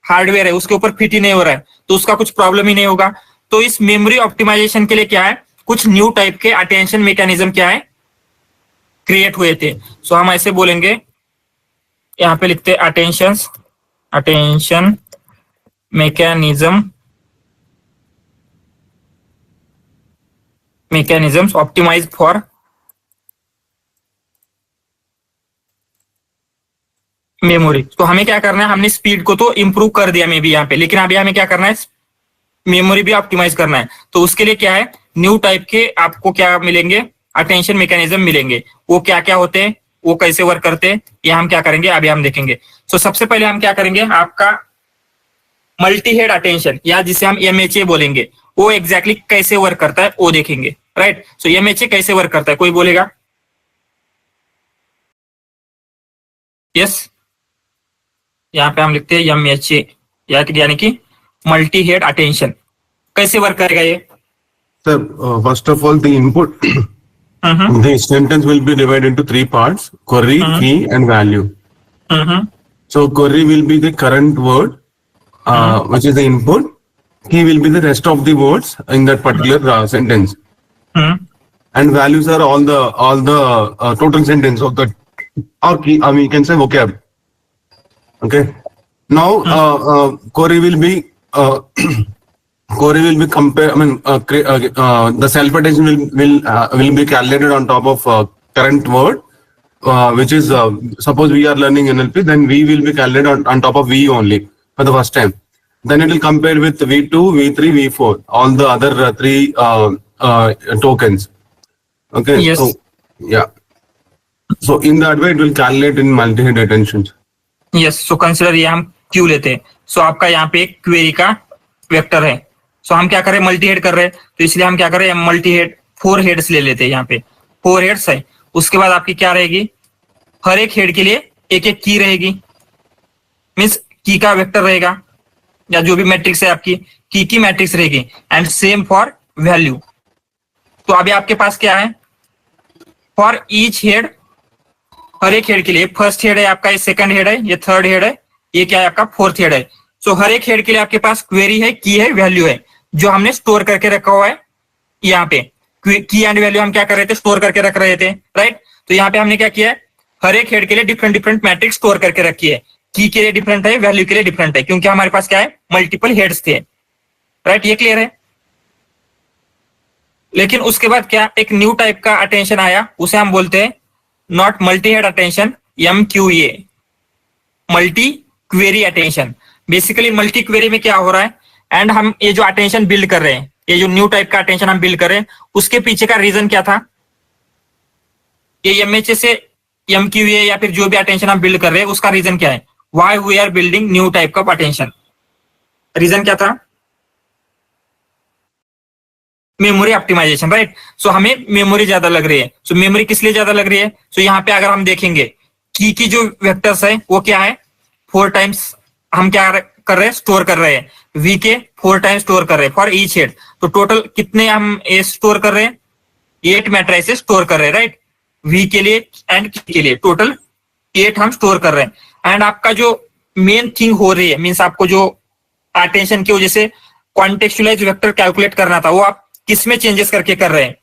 हार्डवेयर है उसके ऊपर फिट ही नहीं हो रहा है, तो उसका कुछ प्रॉब्लम ही नहीं होगा। तो इस मेमोरी ऑप्टिमाइजेशन के लिए क्या है, कुछ न्यू टाइप के अटेंशन मैकेनिज्म क्या है, क्रिएट हुए थे। सो हम ऐसे बोलेंगे, यहाँ पे लिखते attention mechanisms optimise for memory. तो हमें क्या करना है, हमने स्पीड को तो इंप्रूव कर दिया मे बी यहाँ पे, लेकिन अभी हमें क्या करना है, मेमोरी भी ऑप्टिमाइज करना है। तो उसके लिए क्या है, न्यू टाइप के आपको क्या मिलेंगे, अटेंशन मैकेनिज्म मिलेंगे। वो क्या क्या होते हैं, वो कैसे वर्क करते हैं, ये हम क्या करेंगे अभी हम देखेंगे। सो सबसे पहले हम क्या करेंगे, आपका मल्टी हेड अटेंशन या जिसे हम एमएचए बोलेंगे, वो एग्जैक्टली कैसे वर्क करता है वो देखेंगे, राइट। सो एमएचए कैसे वर्क करता है, कोई बोलेगा। यस, यहाँ पे हम लिखते हैं MHA यानी कि मल्टी हेड अटेंशन। कैसे वर्क करेगा ये? Sir, first of all, the input, hmm the sentence will be divided into three parts: query, key, and value. Hmm So, query will be the current word, which is the input. Key will be the rest of the words in that particular sentence, hmm and values are all the total sentence of the or key. I mean, you can say vocab. Okay. Now, query will be query will be compare. I mean, the self attention will be calculated on top of current word, which is suppose we are learning NLP, then V will be calculated on top of V only for the first time. Then it will compare with V2, V3, V4, all the other three tokens. Okay. Yes. So yeah. So in that way, it will calculate in multi-head attentions. Yes. So consider ये हम क्यू लेते हैं। सो आपका यहाँ पे एक क्वेरी का वेक्टर है। सो हम क्या करें, मल्टी हेड कर रहे हैं, तो इसलिए हम क्या करें, मल्टी हेड 4 हेड्स ले लेते हैं। यहाँ पे 4 हेड्स है। उसके बाद आपकी क्या रहेगी, हर एक हेड के लिए एक एक की रहेगी, मीन्स की का वेक्टर रहेगा, या जो भी मैट्रिक्स है आपकी की मैट्रिक्स रहेगी। And same for value. तो अभी आपके पास क्या है, फॉर ईच हेड, हर एक हेड के लिए, फर्स्ट हेड है आपका, ये सेकंड हेड है, ये थर्ड हेड है, ये क्या है आपका फोर्थ हेड है। सो हर एक हेड के लिए आपके पास क्वेरी है, की है, वैल्यू है, जो हमने स्टोर करके रखा हुआ है। यहाँ पे की एंड वैल्यू हम क्या कर रहे थे, स्टोर करके रख रहे थे, राइट। तो यहाँ पे हमने क्या किया है, हर एक हेड के लिए डिफरेंट मैट्रिक्स स्टोर करके रखी है। की के लिए डिफरेंट है, वैल्यू के लिए डिफरेंट है, क्योंकि हमारे पास क्या है, मल्टीपल हेड्स थे, राइट। ये क्लियर है। लेकिन उसके बाद क्या, एक न्यू टाइप का अटेंशन आया, उसे हम बोलते हैं not multi head attention, MQA, multi query attention. Basically multi query में क्या हो रहा है, एंड हम ये जो अटेंशन बिल्ड कर रहे हैं, ये जो न्यू टाइप का अटेंशन हम बिल्ड कर रहे हैं, उसके पीछे का रीजन क्या था, ये MHA से MQA या फिर जो भी अटेंशन हम बिल्ड कर रहे हैं, उसका रीजन क्या है, why we are building new type of attention. Reason क्या था, मेमोरी ऑप्टिमाइजेशन, राइट। सो हमें मेमोरी ज्यादा लग रही है। सो मेमोरी किस लिए ज्यादा लग रही है, सो यहाँ पे अगर हम देखेंगे की जो वेक्टर्स है वो क्या है, 4 टाइम्स हम क्या कर रहे हैं, स्टोर कर रहे हैं। वी के 4 टाइम्स स्टोर कर रहे हैं फॉर ईच हेड। तो टोटल कितने हम स्टोर कर रहे हैं, 8 मैट्रिसेस स्टोर कर रहे हैं, राइट। वी के लिए एंड की के लिए टोटल 8 हम स्टोर कर रहे हैं। एंड आपका जो मेन थिंग हो रही है, मीन्स आपको जो अटेंशन की वजह से कॉन्टेक्चुअलाइज वेक्टर कैलकुलेट करना था, वो आप किसमें चेंजेस करके कर रहे हैं,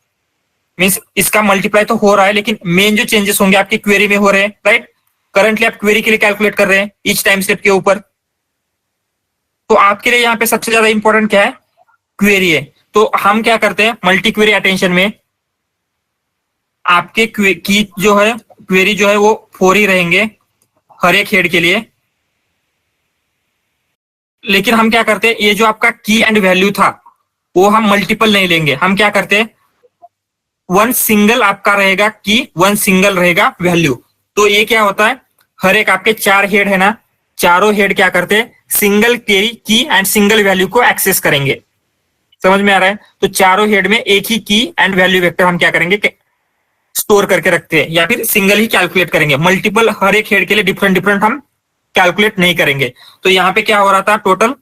मीन्स इसका मल्टीप्लाई तो हो रहा है, लेकिन मेन जो चेंजेस होंगे आपकी क्वेरी में हो रहे हैं, राइट। करंटली आप क्वेरी के लिए कैलकुलेट कर रहे हैं ईच टाइम स्टेप के ऊपर। तो आपके लिए यहाँ पे सबसे ज्यादा इंपॉर्टेंट क्या है, क्वेरी है। तो हम क्या करते हैं, मल्टी क्वेरी अटेंशन में आपके की जो है, क्वेरी जो है वो 4 ही रहेंगे हर एक हेड के लिए। लेकिन हम क्या करते हैं, ये जो आपका की एंड वैल्यू था, वो हम मल्टीपल नहीं लेंगे। हम क्या करते हैं, 1 सिंगल आपका रहेगा की, 1 सिंगल रहेगा वैल्यू। तो ये क्या होता है, हर एक आपके 4 हेड है ना, चारों हेड क्या करते हैं, सिंगल क्वेरी की एंड सिंगल वैल्यू को एक्सेस करेंगे। समझ में आ रहा है। तो चारों हेड में एक ही की एंड वैल्यू वेक्टर हम क्या करेंगे, स्टोर करके रखते हैं, या फिर सिंगल ही कैलकुलेट करेंगे। मल्टीपल हर एक हेड के लिए डिफरेंट हम कैलकुलेट नहीं करेंगे। तो यहाँ पे क्या हो रहा था, टोटल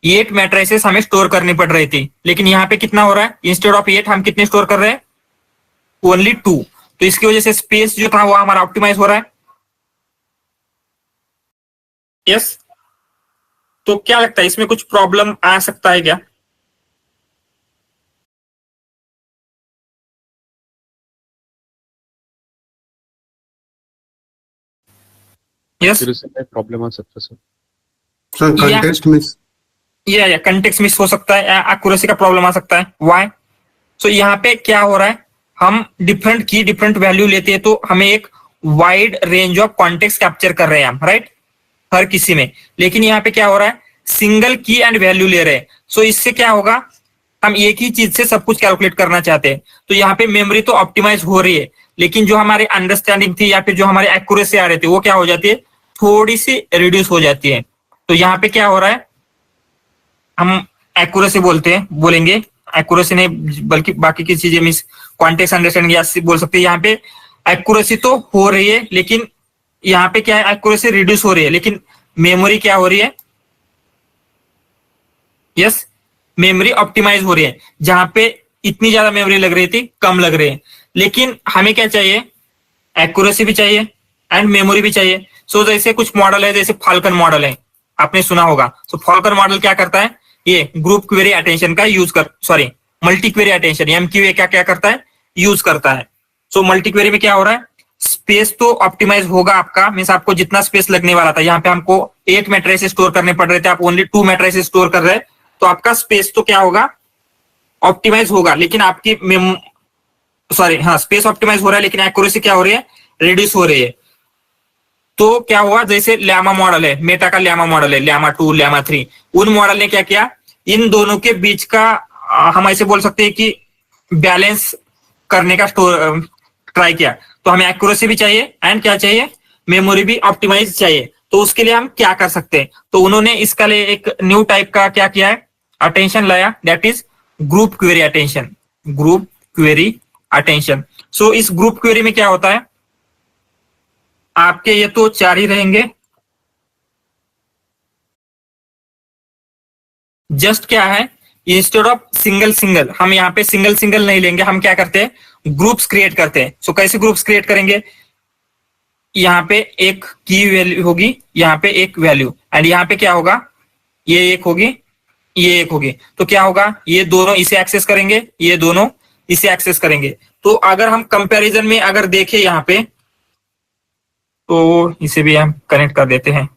8 मैट्रिसेस हमें स्टोर करनी पड़ रही थी, लेकिन यहाँ पे कितना हो रहा है, इंस्टेड ऑफ 8 हम कितने स्टोर कर रहे हैं, ओनली 2। तो इसकी वजह से स्पेस जो था वो हमारा ऑप्टिमाइज हो रहा है। यस। तो क्या लगता है, इसमें कुछ प्रॉब्लम आ सकता है क्या? यस, प्रॉब्लम आ सकता है Sir, context miss. या कंटेक्स्ट मिस हो सकता है, या एक्यूरेसी का प्रॉब्लम आ सकता है। व्हाई? सो यहाँ पे क्या हो रहा है, हम डिफरेंट की डिफरेंट वैल्यू लेते हैं, तो हमें एक wide range of context capture कर रहे हैं हम, राइट, हर किसी में। लेकिन यहाँ पे क्या हो रहा है, सिंगल की एंड वैल्यू ले रहे हैं। सो इससे क्या होगा, हम एक ही चीज से सब कुछ कैलकुलेट करना चाहते हैं। तो यहाँ पे मेमोरी तो ऑप्टिमाइज हो रही है, लेकिन जो हमारे अंडरस्टैंडिंग थी या फिर जो हमारे एक्यूरेसी आ रहे थे, वो क्या हो जाती है, थोड़ी सी रिड्यूस हो जाती है। तो यहाँ पे क्या हो रहा है, हम एक्यूरेसी बोलेंगे, एक्यूरेसी नहीं बल्कि बाकी की चीजें, मीन्स कॉन्टेक्स्ट अंडरस्टैंडिंग या बोल सकते हैं। यहाँ पे एक्यूरेसी तो हो रही है, लेकिन यहाँ पे क्या है, एक्यूरेसी रिड्यूस हो रही है, लेकिन मेमोरी क्या हो रही है, यस, मेमोरी ऑप्टिमाइज हो रही है। जहां पे इतनी ज्यादा मेमोरी लग रही थी, कम लग रही है। लेकिन हमें क्या चाहिए, एक्यूरेसी भी चाहिए एंड मेमोरी भी चाहिए। सो जैसे कुछ मॉडल है, जैसे फाल्कन मॉडल है, आपने सुना होगा। तो फाल्कन मॉडल क्या करता है, ये ग्रुप क्वेरी अटेंशन का यूज कर, सॉरी मल्टी क्वेरी अटेंशन, एमक्यूए क्या क्या करता है, यूज करता है। सो मल्टी क्वेरी में क्या हो रहा है, स्पेस तो ऑप्टिमाइज होगा आपका, मीन्स आपको जितना स्पेस लगने वाला था, यहाँ पे हमको 8 मैट्रिसेस स्टोर करने पड़ रहे थे, आप ओनली 2 मैट्रिसेस स्टोर कर रहे हैं, तो आपका स्पेस तो क्या होगा, ऑप्टिमाइज होगा। लेकिन आपकी स्पेस ऑप्टिमाइज हो रहा है, लेकिन एक्यूरेसी क्या हो रही है, रिड्यूस हो रही है। तो क्या हुआ, जैसे ल्यामा मॉडल है, मेटा का ल्यामा मॉडल है, ल्यामा 2, ल्यामा 3, उन मॉडल ने क्या किया, इन दोनों के बीच का हम ऐसे बोल सकते हैं कि बैलेंस करने का ट्राई किया। तो हमें एक्यूरेसी भी चाहिए एंड क्या चाहिए, मेमोरी भी ऑप्टिमाइज चाहिए। तो उसके लिए हम क्या कर सकते हैं, तो उन्होंने इसका लिए एक न्यू टाइप का क्या किया है, अटेंशन लाया, that is group query attention, group query attention. So इस ग्रुप क्वेरी में क्या होता है, आपके ये तो 4 ही रहेंगे, जस्ट क्या है, इंस्टेड ऑफ सिंगल सिंगल, हम यहाँ पे सिंगल सिंगल नहीं लेंगे, हम क्या करते हैं, ग्रुप्स क्रिएट करते हैं। सो कैसे ग्रुप्स क्रिएट करेंगे, यहाँ पे एक की वैल्यू होगी, यहाँ पे एक वैल्यू, एंड यहाँ पे क्या होगा, ये एक होगी, ये एक होगी। तो क्या होगा, ये दोनों इसे एक्सेस करेंगे, ये दोनों इसे एक्सेस करेंगे। तो अगर हम कंपैरिजन में अगर देखें यहाँ पे, तो इसे भी हम कनेक्ट कर देते हैं।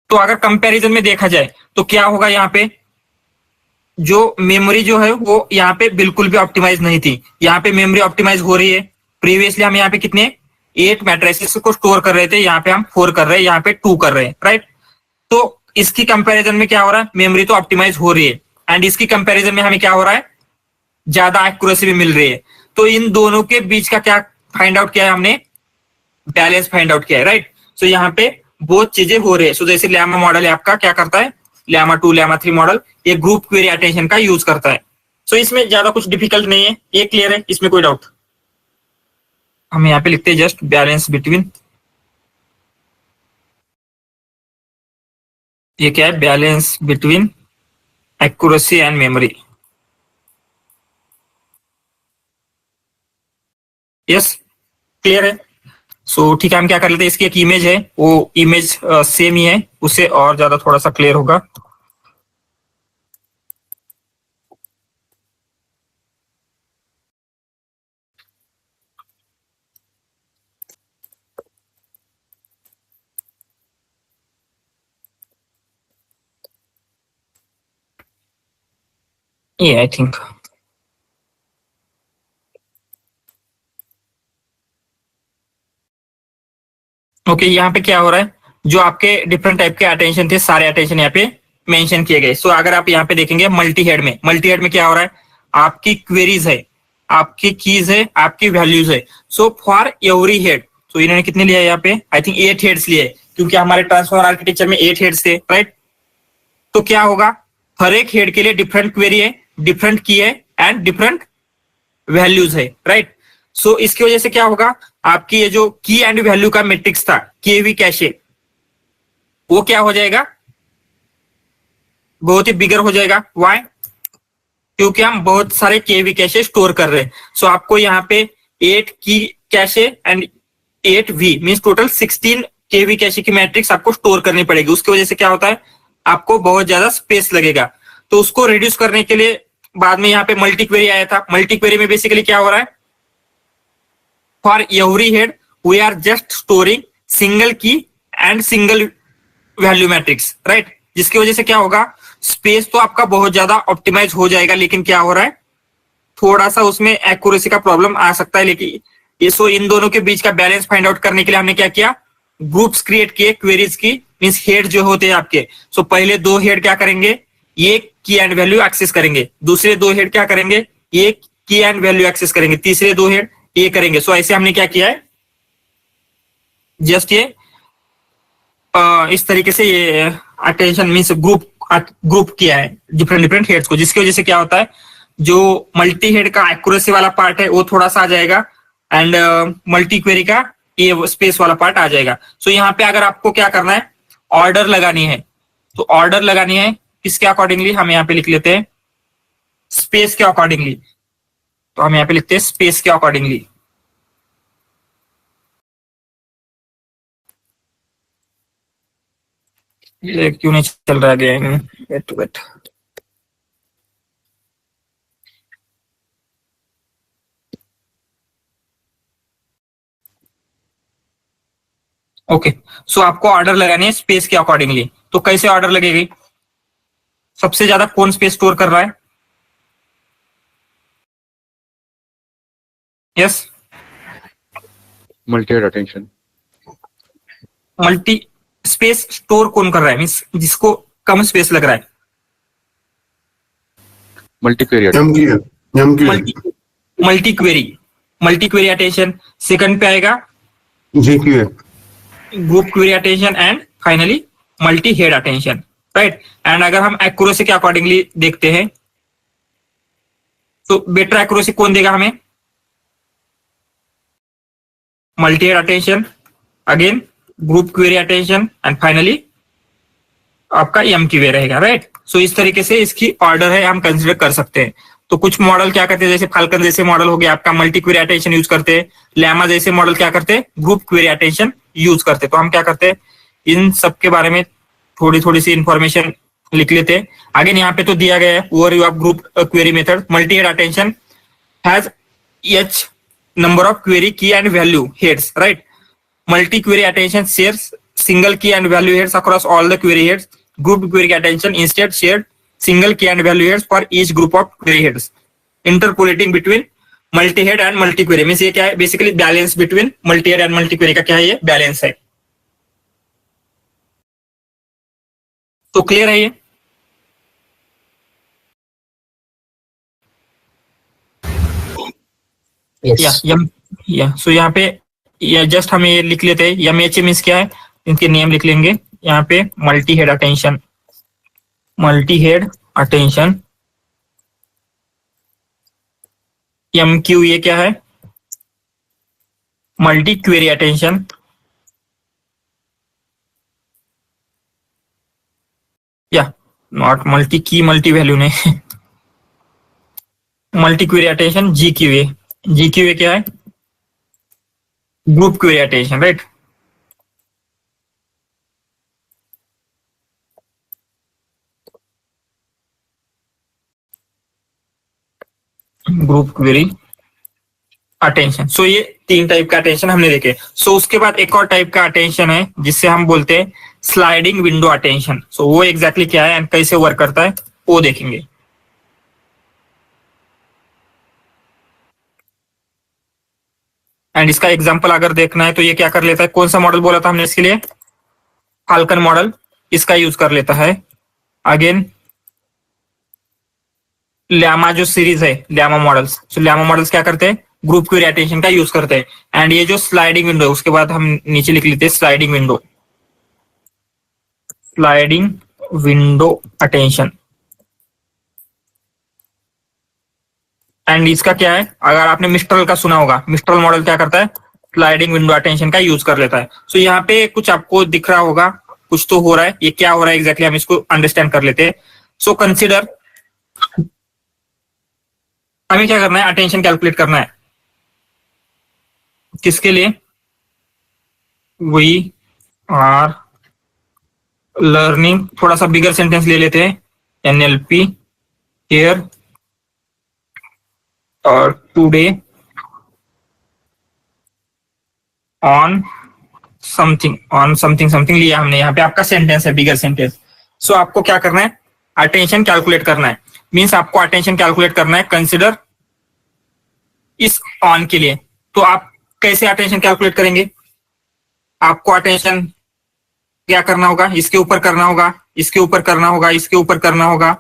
तो अगर कंपैरिजन में देखा जाए तो क्या होगा, यहाँ पे जो मेमोरी जो है वो यहाँ पे बिल्कुल भी ऑप्टिमाइज नहीं थी, यहाँ पे मेमोरी ऑप्टिमाइज हो रही है। प्रीवियसली हम यहाँ पे कितने 8 मैट्रिसेस को स्टोर कर रहे थे, यहाँ पे हम 4 कर रहे हैं, यहाँ पे 2 कर रहे हैं, राइट। तो इसकी कंपैरिजन में क्या हो रहा है, मेमोरी तो ऑप्टिमाइज हो रही है, एंड इसकी कंपैरिजन में हमें क्या हो रहा है, ज्यादा एक्यूरेसी भी मिल रही है। तो इन दोनों के बीच का क्या फाइंड आउट किया है हमने, बैलेंस फाइंड आउट किया है, राइट। सो यहाँ पे बहुत चीजें हो रही है। सो जैसे ल्यामा मॉडल है आपका, क्या करता है, ल्यामा 2, ल्यामा 3 मॉडल, ये ग्रुप क्वेरी अटेंशन का यूज करता है। सो इसमें ज्यादा कुछ डिफिकल्ट नहीं है, ये क्लियर है, इसमें कोई डाउट। हम यहाँ पे लिखते हैं जस्ट बैलेंस बिटवीन, ये क्या है, balance between accuracy and memory. Yes, clear है। सो ठीक है, हम क्या कर लेते हैं, इसकी एक इमेज है, वो इमेज सेम ही है, उससे और ज्यादा थोड़ा सा क्लियर होगा। ये आई थिंक ओके, यहाँ पे क्या हो रहा है, जो आपके डिफरेंट टाइप के अटेंशन थे, सारे अटेंशन यहाँ पे मेंशन किए गए। सो अगर आप यहाँ पे देखेंगे मल्टी हेड में क्या हो रहा है, आपकी क्वेरीज है, आपकी कीज है, आपकी वैल्यूज है। सो फॉर एवरी हेड, तो इन्होंने कितने लिया है यहाँ पे, आई थिंक 8 हेड्स लिए, क्योंकि हमारे ट्रांसफॉर्मर आर्किटेक्चर में 8 हेड्स थे, राइट। तो क्या होगा, हर एक हेड के लिए डिफरेंट क्वेरी है, डिफरेंट की है एंड डिफरेंट वैल्यूज है, राइट। सो इसकी वजह से क्या होगा, आपकी ये जो की एंड वैल्यू का मैट्रिक्स था, केवी कैशे, वो क्या हो जाएगा, बहुत ही बिगर हो जाएगा। व्हाई, क्योंकि हम बहुत सारे केवी कैशे स्टोर कर रहे हैं। सो आपको यहाँ पे 8 की cache and 8 V means total 16 KV cache की मैट्रिक्स आपको स्टोर करनी पड़ेगी। उसकी वजह से क्या होता है, आपको बहुत ज्यादा स्पेस लगेगा। तो उसको रिड्यूस करने के लिए बाद में यहाँ पे मल्टी क्वेरी आया था। मल्टी क्वेरी में बेसिकली क्या हो रहा है, for every head we are just storing single key and single value matrix, right. जिसकी वजह से क्या होगा, स्पेस तो आपका बहुत ज्यादा ऑप्टिमाइज हो जाएगा, लेकिन क्या हो रहा है, थोड़ा सा उसमें एक्यूरेसी का प्रॉब्लम आ सकता है। लेकिन इसको इन दोनों के बीच का बैलेंस फाइंड आउट करने के लिए हमने क्या किया, ग्रुप्स क्रिएट किए क्वेरीज की, मींस हेड जो होते हैं आपके। सो पहले 2 हेड क्या करेंगे, ये की एंड वैल्यू एक्सेस करेंगे, दूसरे 2 हेड क्या करेंगे, ये की एंड वैल्यू एक्सेस करेंगे, तीसरे 2 हेड ये करेंगे। सो ऐसे हमने क्या किया है, जस्ट ये इस तरीके से ये अटेंशन मींस ग्रुप किया है डिफरेंट हेड्स को, जिसकी वजह से क्या होता है, जो मल्टी हेड का एक्यूरेसी वाला पार्ट है वो थोड़ा सा आ जाएगा, एंड मल्टी क्वेरी का ये स्पेस वाला पार्ट आ जाएगा। सो यहाँ पे अगर आपको क्या करना है, ऑर्डर लगानी है, तो ऑर्डर लगानी है किसके अकॉर्डिंगली, हम यहाँ पे लिख लेते हैं स्पेस के अकॉर्डिंगली। तो हम यहाँ पे लिखते हैं स्पेस के अकॉर्डिंगली। ये क्यों नहीं चल रहा है, वेट वेट। ओके, सो आपको ऑर्डर लगानी है स्पेस के अकॉर्डिंगली। तो कैसे ऑर्डर लगेगी, सबसे ज्यादा कौन स्पेस स्टोर कर रहा है? Yes, multi head attention. Multi space store कौन कर रहा है, मीन्स जिसको कम स्पेस लग रहा है। Multi query multi query attention. Second पे आएगा GQA। Group query attention and finally multi head attention, right. And अगर हम एक्यूरेसी के अकॉर्डिंगली देखते हैं तो बेटर एक्यूरेसी कौन देगा हमें, multi head attention, again group query attention and finally आपका MQA रहेगा, राइट। सो इस तरीके से इसकी ऑर्डर है, हम कंसिडर कर सकते हैं। तो कुछ मॉडल क्या करते हैं, जैसे फाल्कन जैसे मॉडल हो गया आपका मल्टी क्वेरी अटेंशन यूज करते हैं, लैमा जैसे मॉडल क्या करते हैं, ग्रुप क्वेरी अटेंशन यूज करते हैं। तो हम क्या करते हैं, इन सब के बारे में थोड़ी थोड़ी सी इंफॉर्मेशन लिख लेते हैं। अगेन यहाँ पे तो दिया गया है overview of group query method. Multi head attention has H number of query key and value heads, right? Multi query attention shares single key and value heads across all the query heads. Group query attention instead shared single key and value heads for each group of query heads. Interpolating between multi head and multi query means ये क्या है, basically balance between multi head and multi query का क्या है, ये बैलेंस है। तो क्लियर है ये? Yes. सो यहाँ पे या जस्ट हम ये लिख लेते हैं, MHA मीन्स क्या है, इनके नेम लिख लेंगे यहाँ पे। मल्टी हेड अटेंशन, MQA क्या है, मल्टी क्वेरी अटेंशन, या not multi key multi value नहीं मल्टी क्वेरी अटेंशन GQA क्या है, group query attention, right. Group query attention. So ये 3 टाइप का अटेंशन हमने देखे। सो उसके बाद एक और टाइप का अटेंशन है जिससे हम बोलते हैं स्लाइडिंग विंडो अटेंशन। सो वो एग्जैक्टली क्या है एंड कैसे वर्क करता है वो देखेंगे। एंड इसका एग्जांपल अगर देखना है तो ये क्या कर लेता है, कौन सा मॉडल बोला था हमने इसके लिए, फाल्कन मॉडल, इसका यूज कर लेता है। अगेन ल्यामा जो सीरीज है, ल्यामा मॉडल्स क्या करते हैं, ग्रुप क्वेरी अटेंशन का यूज करते हैं। एंड ये जो स्लाइडिंग विंडो है उसके बाद हम नीचे लिख लेते हैं स्लाइडिंग विंडो अटेंशन। एंड इसका क्या है, अगर आपने मिस्ट्रल का सुना होगा, मिस्ट्रल मॉडल क्या करता है, स्लाइडिंग विंडो अटेंशन का यूज कर लेता है। सो यहाँ पे कुछ आपको दिख रहा होगा, कुछ तो हो रहा है, ये क्या हो रहा है एग्जैक्टली हम इसको अंडरस्टैंड कर लेते हैं। सो कंसिडर, हमें क्या करना है, अटेंशन कैलकुलेट करना है। किसके लिए, वी आर लर्निंग, थोड़ा सा बिगर सेंटेंस ले लेते हैं, NLP हियर और टुडे ऑन समथिंग लिया हमने, यहाँ पे आपका सेंटेंस है, बिगर सेंटेंस। सो आपको क्या करना है, अटेंशन कैलकुलेट करना है। मीन्स आपको अटेंशन कैलकुलेट करना है कंसिडर इस ऑन के लिए। तो आप कैसे अटेंशन कैलकुलेट करेंगे, आपको अटेंशन क्या करना होगा, इसके ऊपर करना होगा, इसके ऊपर करना होगा, इसके ऊपर करना होगा,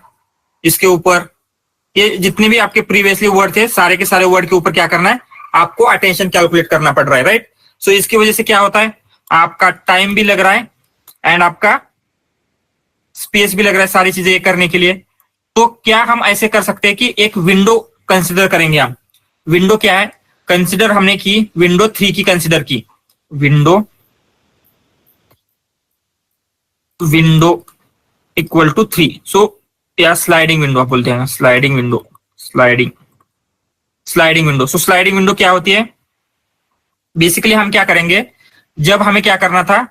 इसके ऊपर, ये जितने भी आपके प्रीवियसली वर्ड थे सारे के सारे वर्ड के ऊपर क्या करना है, आपको अटेंशन कैलकुलेट करना पड़ रहा है, राइट। सो इसकी वजह से क्या होता है, आपका टाइम भी लग रहा है एंड आपका स्पेस भी लग रहा है सारी चीजें करने के लिए। तो क्या हम ऐसे कर सकते हैं कि एक विंडो कंसिडर करेंगे हम। विंडो क्या है, कंसिडर हमने की विंडो 3 की कंसिडर की, विंडो इक्वल टू 3। सो या स्लाइडिंग विंडो आप बोलते हैं, स्लाइडिंग विंडो। सो स्लाइडिंग विंडो क्या होती है? बेसिकली हम क्या करेंगे, जब हमें क्या करना था,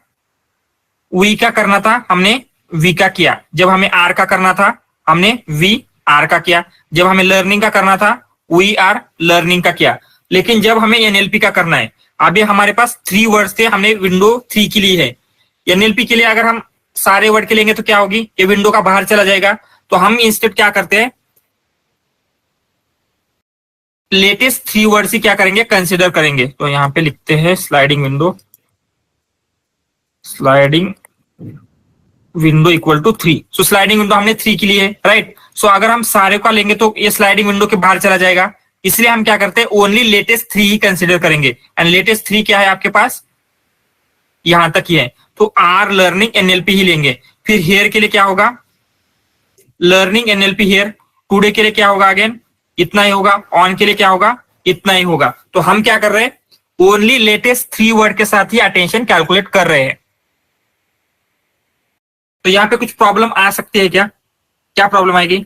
वी का करना था, हमने वी का किया। जब हमें आर का करना था, हमने वी आर का किया। जब हमें लर्निंग का करना था, वी आर लर्निंग का किया। लेकिन जब हमें एनएलपी का करना है, अभी हमारे पास 3 वर्ड्स थे, हमने विंडो 3 की ली है। एनएलपी के लिए अगर हम सारे वर्ड के लेंगे तो क्या होगी, ये विंडो का बाहर चला जाएगा। तो हम इंस्टेड क्या करते हैं, लेटेस्ट 3 वर्ड ही क्या करेंगे, कंसिडर करेंगे। तो यहां पे लिखते हैं sliding window equal to 3। So sliding window हमने 3 की ली है, राइट। सो अगर हम सारे का लेंगे तो ये स्लाइडिंग विंडो के बाहर चला जाएगा, इसलिए हम क्या करते हैं, ओनली लेटेस्ट 3 ही कंसिडर करेंगे। एंड लेटेस्ट 3 क्या है आपके पास, यहां तक ही है। तो आर लर्निंग एनएलपी ही लेंगे। फिर हेयर के लिए क्या होगा, लर्निंग एनएलपी हेयर। टुडे के लिए क्या होगा, अगेन इतना ही होगा। ऑन के लिए क्या होगा, इतना ही होगा। तो हम क्या कर रहे हैं, ओनली लेटेस्ट 3 वर्ड के साथ ही अटेंशन कैलकुलेट कर रहे हैं। तो यहां पे कुछ प्रॉब्लम आ सकती है क्या? क्या प्रॉब्लम आएगी?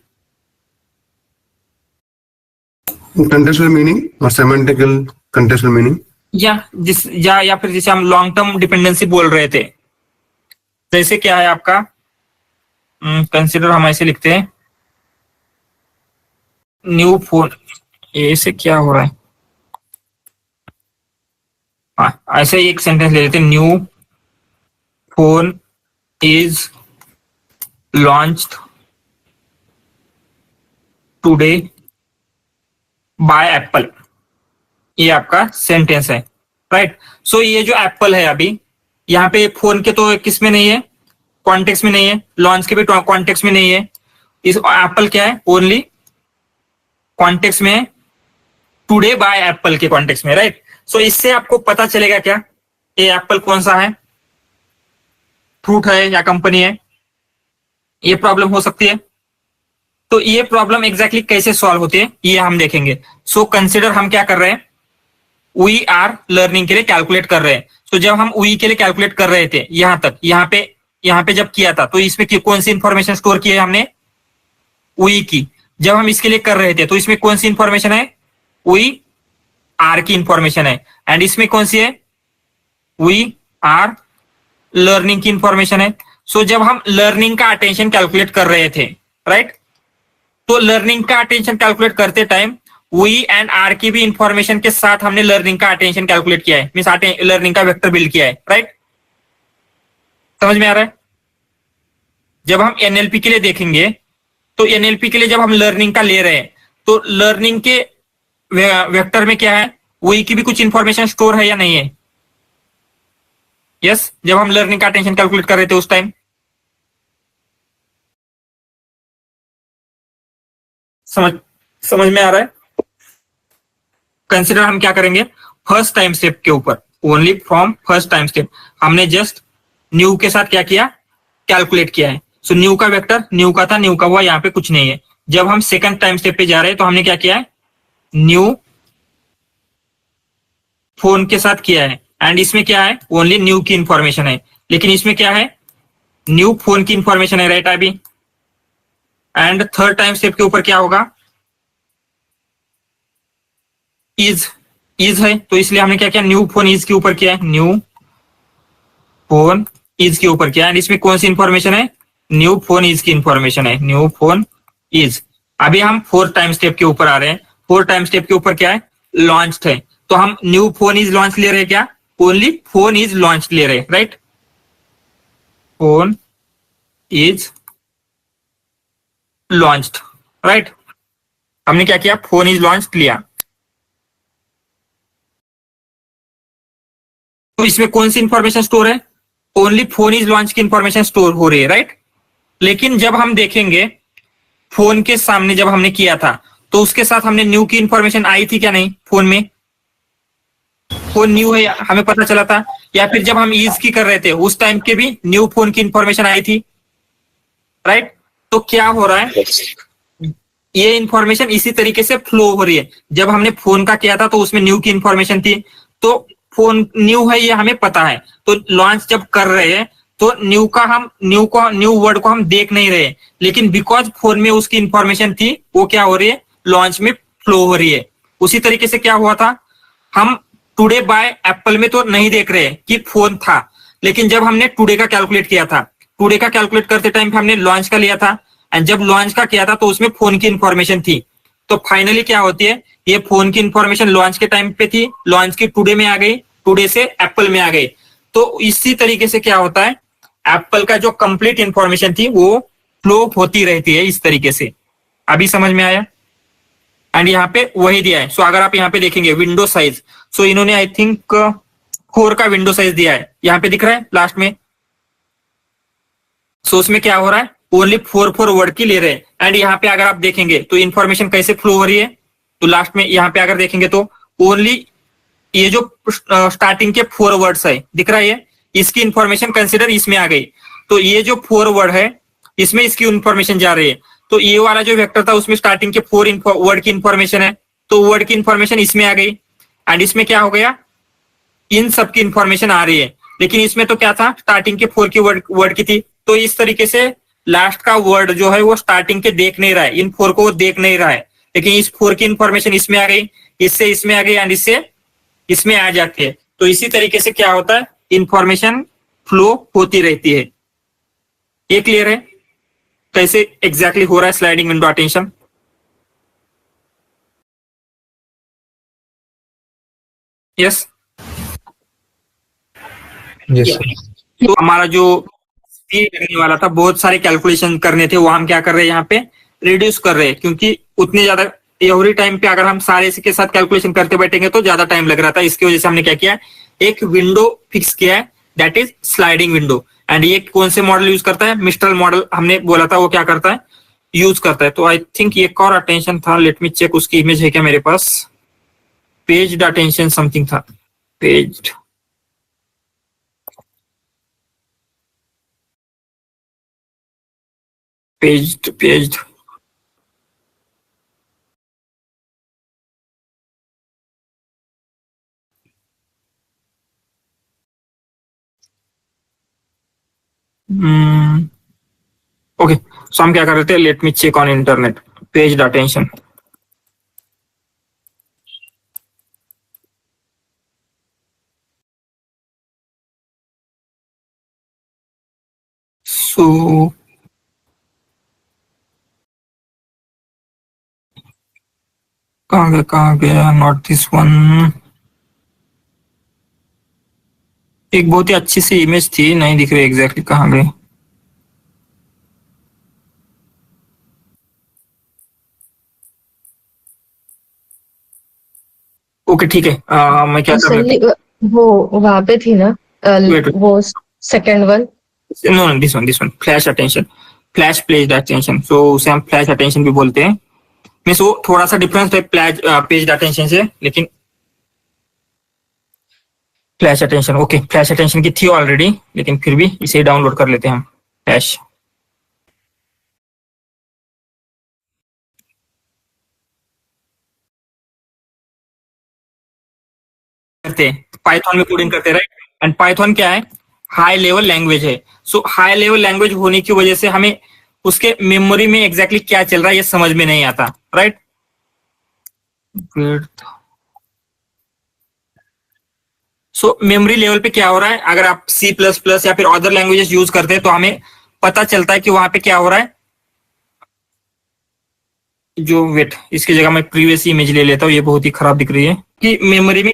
Contextual meaning or semantical contextual meaning? या फिर जिसे हम लॉन्ग टर्म डिपेंडेंसी बोल रहे थे। जैसे क्या है आपका, कंसिडर हम ऐसे लिखते हैं, न्यू फोन, ऐसे क्या हो रहा है, हाँ ऐसे ही एक सेंटेंस ले लेते हैं, new phone is launched today bye Apple. ये आपका सेंटेंस है, राइट। सो ये जो एप्पल है, अभी यहाँ पे फोन के तो किस में नहीं है, कॉन्टेक्स्ट में नहीं है, लॉन्च के भी कॉन्टेक्स्ट में नहीं है। इस एप्पल क्या है, ओनली कॉन्टेक्स्ट में है, टुडे बाय एप्पल के कॉन्टेक्स्ट में, राइट। सो इससे आपको पता चलेगा क्या, ये एप्पल कौन सा है, फ्रूट है या कंपनी है, ये प्रॉब्लम हो सकती है। तो ये प्रॉब्लम एग्जैक्टली कैसे सॉल्व होती है, ये हम देखेंगे। सो कंसिडर हम क्या कर रहे हैं, वी आर लर्निंग के लिए कैलकुलेट कर रहे हैं। तो जब हम वी के लिए कैलकुलेट कर रहे थे, यहां तक, यहाँ पे जब किया था, तो इसमें कौन सी इंफॉर्मेशन स्टोर की है हमने, वी की। जब हम इसके लिए कर रहे थे तो इसमें कौन सी इंफॉर्मेशन है, वी आर की इंफॉर्मेशन है। एंड इसमें कौन सी है, वी आर लर्निंग की इंफॉर्मेशन है। सो जब हम लर्निंग का अटेंशन कैलकुलेट कर रहे थे, राइट, तो लर्निंग का अटेंशन कैलकुलेट करते टाइम वी एंड आर की भी इंफॉर्मेशन के साथ हमने लर्निंग का अटेंशन कैलकुलेट किया है, मींस लर्निंग का वेक्टर बिल्ड किया है, राइट। समझ में आ रहा है? जब हम एनएलपी के लिए देखेंगे, तो एनएलपी के लिए जब हम लर्निंग का ले रहे हैं, तो लर्निंग के वेक्टर में क्या है, वी की भी कुछ इंफॉर्मेशन स्टोर है या नहीं है? यस, जब हम लर्निंग का अटेंशन कैलकुलेट कर रहे थे उस टाइम। समझ में आ रहा है? कंसिडर हम क्या करेंगे, फर्स्ट टाइम स्टेप के ऊपर, only from first time step हमने जस्ट न्यू के साथ क्या किया, कैलकुलेट किया है। सो न्यू का वेक्टर न्यू का था, न्यू का हुआ, यहाँ पे कुछ नहीं है। जब हम सेकंड टाइम स्टेप पे जा रहे हैं तो हमने क्या किया है, न्यू फोन के साथ किया है। एंड इसमें क्या है, ओनली न्यू की इंफॉर्मेशन है, लेकिन इसमें क्या है, न्यू फोन की इंफॉर्मेशन है, राइट अभी। एंड थर्ड टाइम स्टेप के ऊपर क्या होगा, इज है, तो इसलिए हमने क्या किया, न्यू फोन इज के ऊपर किया है, न्यू फोन इज के ऊपर किया। एंड इसमें कौन सी इंफॉर्मेशन है, न्यू फोन इज की इंफॉर्मेशन है, न्यू फोन इज। अभी हम फोर्थ टाइम स्टेप के ऊपर आ रहे हैं। फोर्थ टाइम स्टेप के ऊपर क्या है, लॉन्च्ड है, तो हम न्यू फोन इज लॉन्च ले रहे हैं क्या, ओनली फोन इज लॉन्च ले रहे हैं, right. Phone is launched, right. हमने क्या किया, फोन इज लॉन्च्ड लिया। तो इसमें कौन सी इंफॉर्मेशन स्टोर है, ओनली फोन इज लॉन्च की इंफॉर्मेशन स्टोर हो रही है, राइट। लेकिन जब हम देखेंगे फोन के सामने जब हमने किया था, तो उसके साथ हमने न्यू की इंफॉर्मेशन आई थी क्या, नहीं, फोन में फोन न्यू है हमें पता चला था। या फिर जब हम ईज की कर रहे थे उस टाइम के भी न्यू फोन की इंफॉर्मेशन आई थी, राइट। तो क्या हो रहा है, ये इंफॉर्मेशन इसी तरीके से फ्लो हो रही है। जब हमने फोन का किया था तो उसमें न्यू की इंफॉर्मेशन थी, तो फोन न्यू है ये हमें पता है, तो लॉन्च जब कर रहे हैं तो न्यू वर्ड को हम देख नहीं रहे, लेकिन बिकॉज फोन में उसकी इंफॉर्मेशन थी वो क्या हो रही है, लॉन्च में फ्लो हो रही है। उसी तरीके से क्या हुआ था, हम टुडे बाय एप्पल में तो नहीं देख रहे कि फोन था, लेकिन जब हमने टुडे का कैलकुलेट किया था, टुडे का कैलकुलेट करते टाइम पे हमने लॉन्च का लिया था, एंड जब लॉन्च का किया था तो उसमें फोन की इंफॉर्मेशन थी। तो फाइनली क्या होती है, ये फोन की इंफॉर्मेशन लॉन्च के टाइम पे थी, लॉन्च की टुडे में आ गई, टुडे से एप्पल में आ गई। तो इसी तरीके से क्या होता है, एप्पल का जो कंप्लीट इंफॉर्मेशन थी वो फ्लो होती रहती है इस तरीके से। अभी समझ में आया? एंड यहाँ पे वही दिया है। सो अगर आप यहाँ पे देखेंगे विंडो साइज, सो इन्होंने आई थिंक 4 का विंडो साइज दिया है, यहाँ पे दिख रहा है लास्ट में। सो उसमें क्या हो रहा है, ओनली 4 वर्ड की ले रहे हैं। एंड यहाँ पे अगर आप देखेंगे तो इंफॉर्मेशन कैसे फ्लो हो रही है, तो लास्ट में यहाँ पे अगर देखेंगे तो ओनली ये जो स्टार्टिंग के 4 वर्ड्स है दिख रहा है, ये इसकी इंफॉर्मेशन कंसिडर इसमें आ गई। तो ये जो 4 वर्ड है इसमें इसकी इंफॉर्मेशन जा रही है। तो ये वाला जो वेक्टर था उसमें स्टार्टिंग के 4 वर्ड की इंफॉर्मेशन है, तो वर्ड की इंफॉर्मेशन इसमें आ गई। एंड इसमें क्या हो गया, इन सब की इंफॉर्मेशन आ रही है, लेकिन इसमें तो क्या था, स्टार्टिंग के 4 की वर्ड की थी। तो इस तरीके से लास्ट का वर्ड जो है वो स्टार्टिंग के देख नहीं रहा है, इन 4 को वो देख नहीं रहा है, लेकिन इस 4 की इंफॉर्मेशन इसमें आ गई, इससे इसमें आ गई, एंड इससे इसमें आ जाती है। तो इसी तरीके से क्या होता है, इंफॉर्मेशन फ्लो होती रहती है। ये क्लियर है कैसे एग्जैक्टली हो रहा है sliding window attention? Yes. Yes, sir. तो हमारा जो स्पीड लगने वाला था, बहुत सारे कैलकुलेशन करने थे, वो हम क्या कर रहे हैं यहाँ पे रिड्यूस कर रहे हैं, क्योंकि उतने ज्यादा एवरी टाइम पे अगर हम सारे के साथ कैलकुलेशन करते बैठेंगे तो ज्यादा टाइम लग रहा था। इसकी वजह से हमने क्या किया, एक विंडो फिक्स किया है, that is sliding window. And ये कौन से मॉडल यूज करता है, मिस्ट्रल मॉडल हमने बोला था, वो क्या करता है, यूज करता है। तो आई थिंक ये एक और अटेंशन था, लेट मी चेक, उसकी इमेज है क्या मेरे पास, पेज्ड अटेंशन समथिंग था, पेज्ड पेज्ड ओके। सो हम क्या कर रहे थे, let me check on internet, paged attention. So कहाँ गया, नॉट दिस वन। एक बहुत ही अच्छी सी इमेज थी, नहीं दिख रही एग्जैक्टली कहाँ गई। ओके ठीक है, मैं क्या कर रहा था, वो वहां पे थी ना, Wait. वो second one. No this one flash attention, flash paged attention. So उसे हम फ्लैश अटेंशन भी बोलते हैं। मीन्स वो थोड़ा सा डिफरेंस है पेज्ड अटेंशन से, लेकिन flash attention, okay flash attention की थी ऑलरेडी, लेकिन फिर भी इसे डाउनलोड कर लेते हैं हम, फ्लैश। करते पाइथन में कोडिंग करते, राइट। एंड पाइथन क्या है, हाई लेवल लैंग्वेज है। सो हाई लेवल लैंग्वेज होने की वजह से हमें उसके मेमोरी में एग्जैक्टली क्या चल रहा है ये समझ में नहीं आता, राइट। सो मेमोरी लेवल पे क्या हो रहा है, अगर आप C++ या फिर अदर लैंग्वेजेस यूज करते हैं तो हमें पता चलता है कि वहां पे क्या हो रहा है। जो वेट, इसकी जगह मैं प्रीवियस इमेज ले लेता हूँ, ये बहुत ही खराब दिख रही है, कि मेमोरी में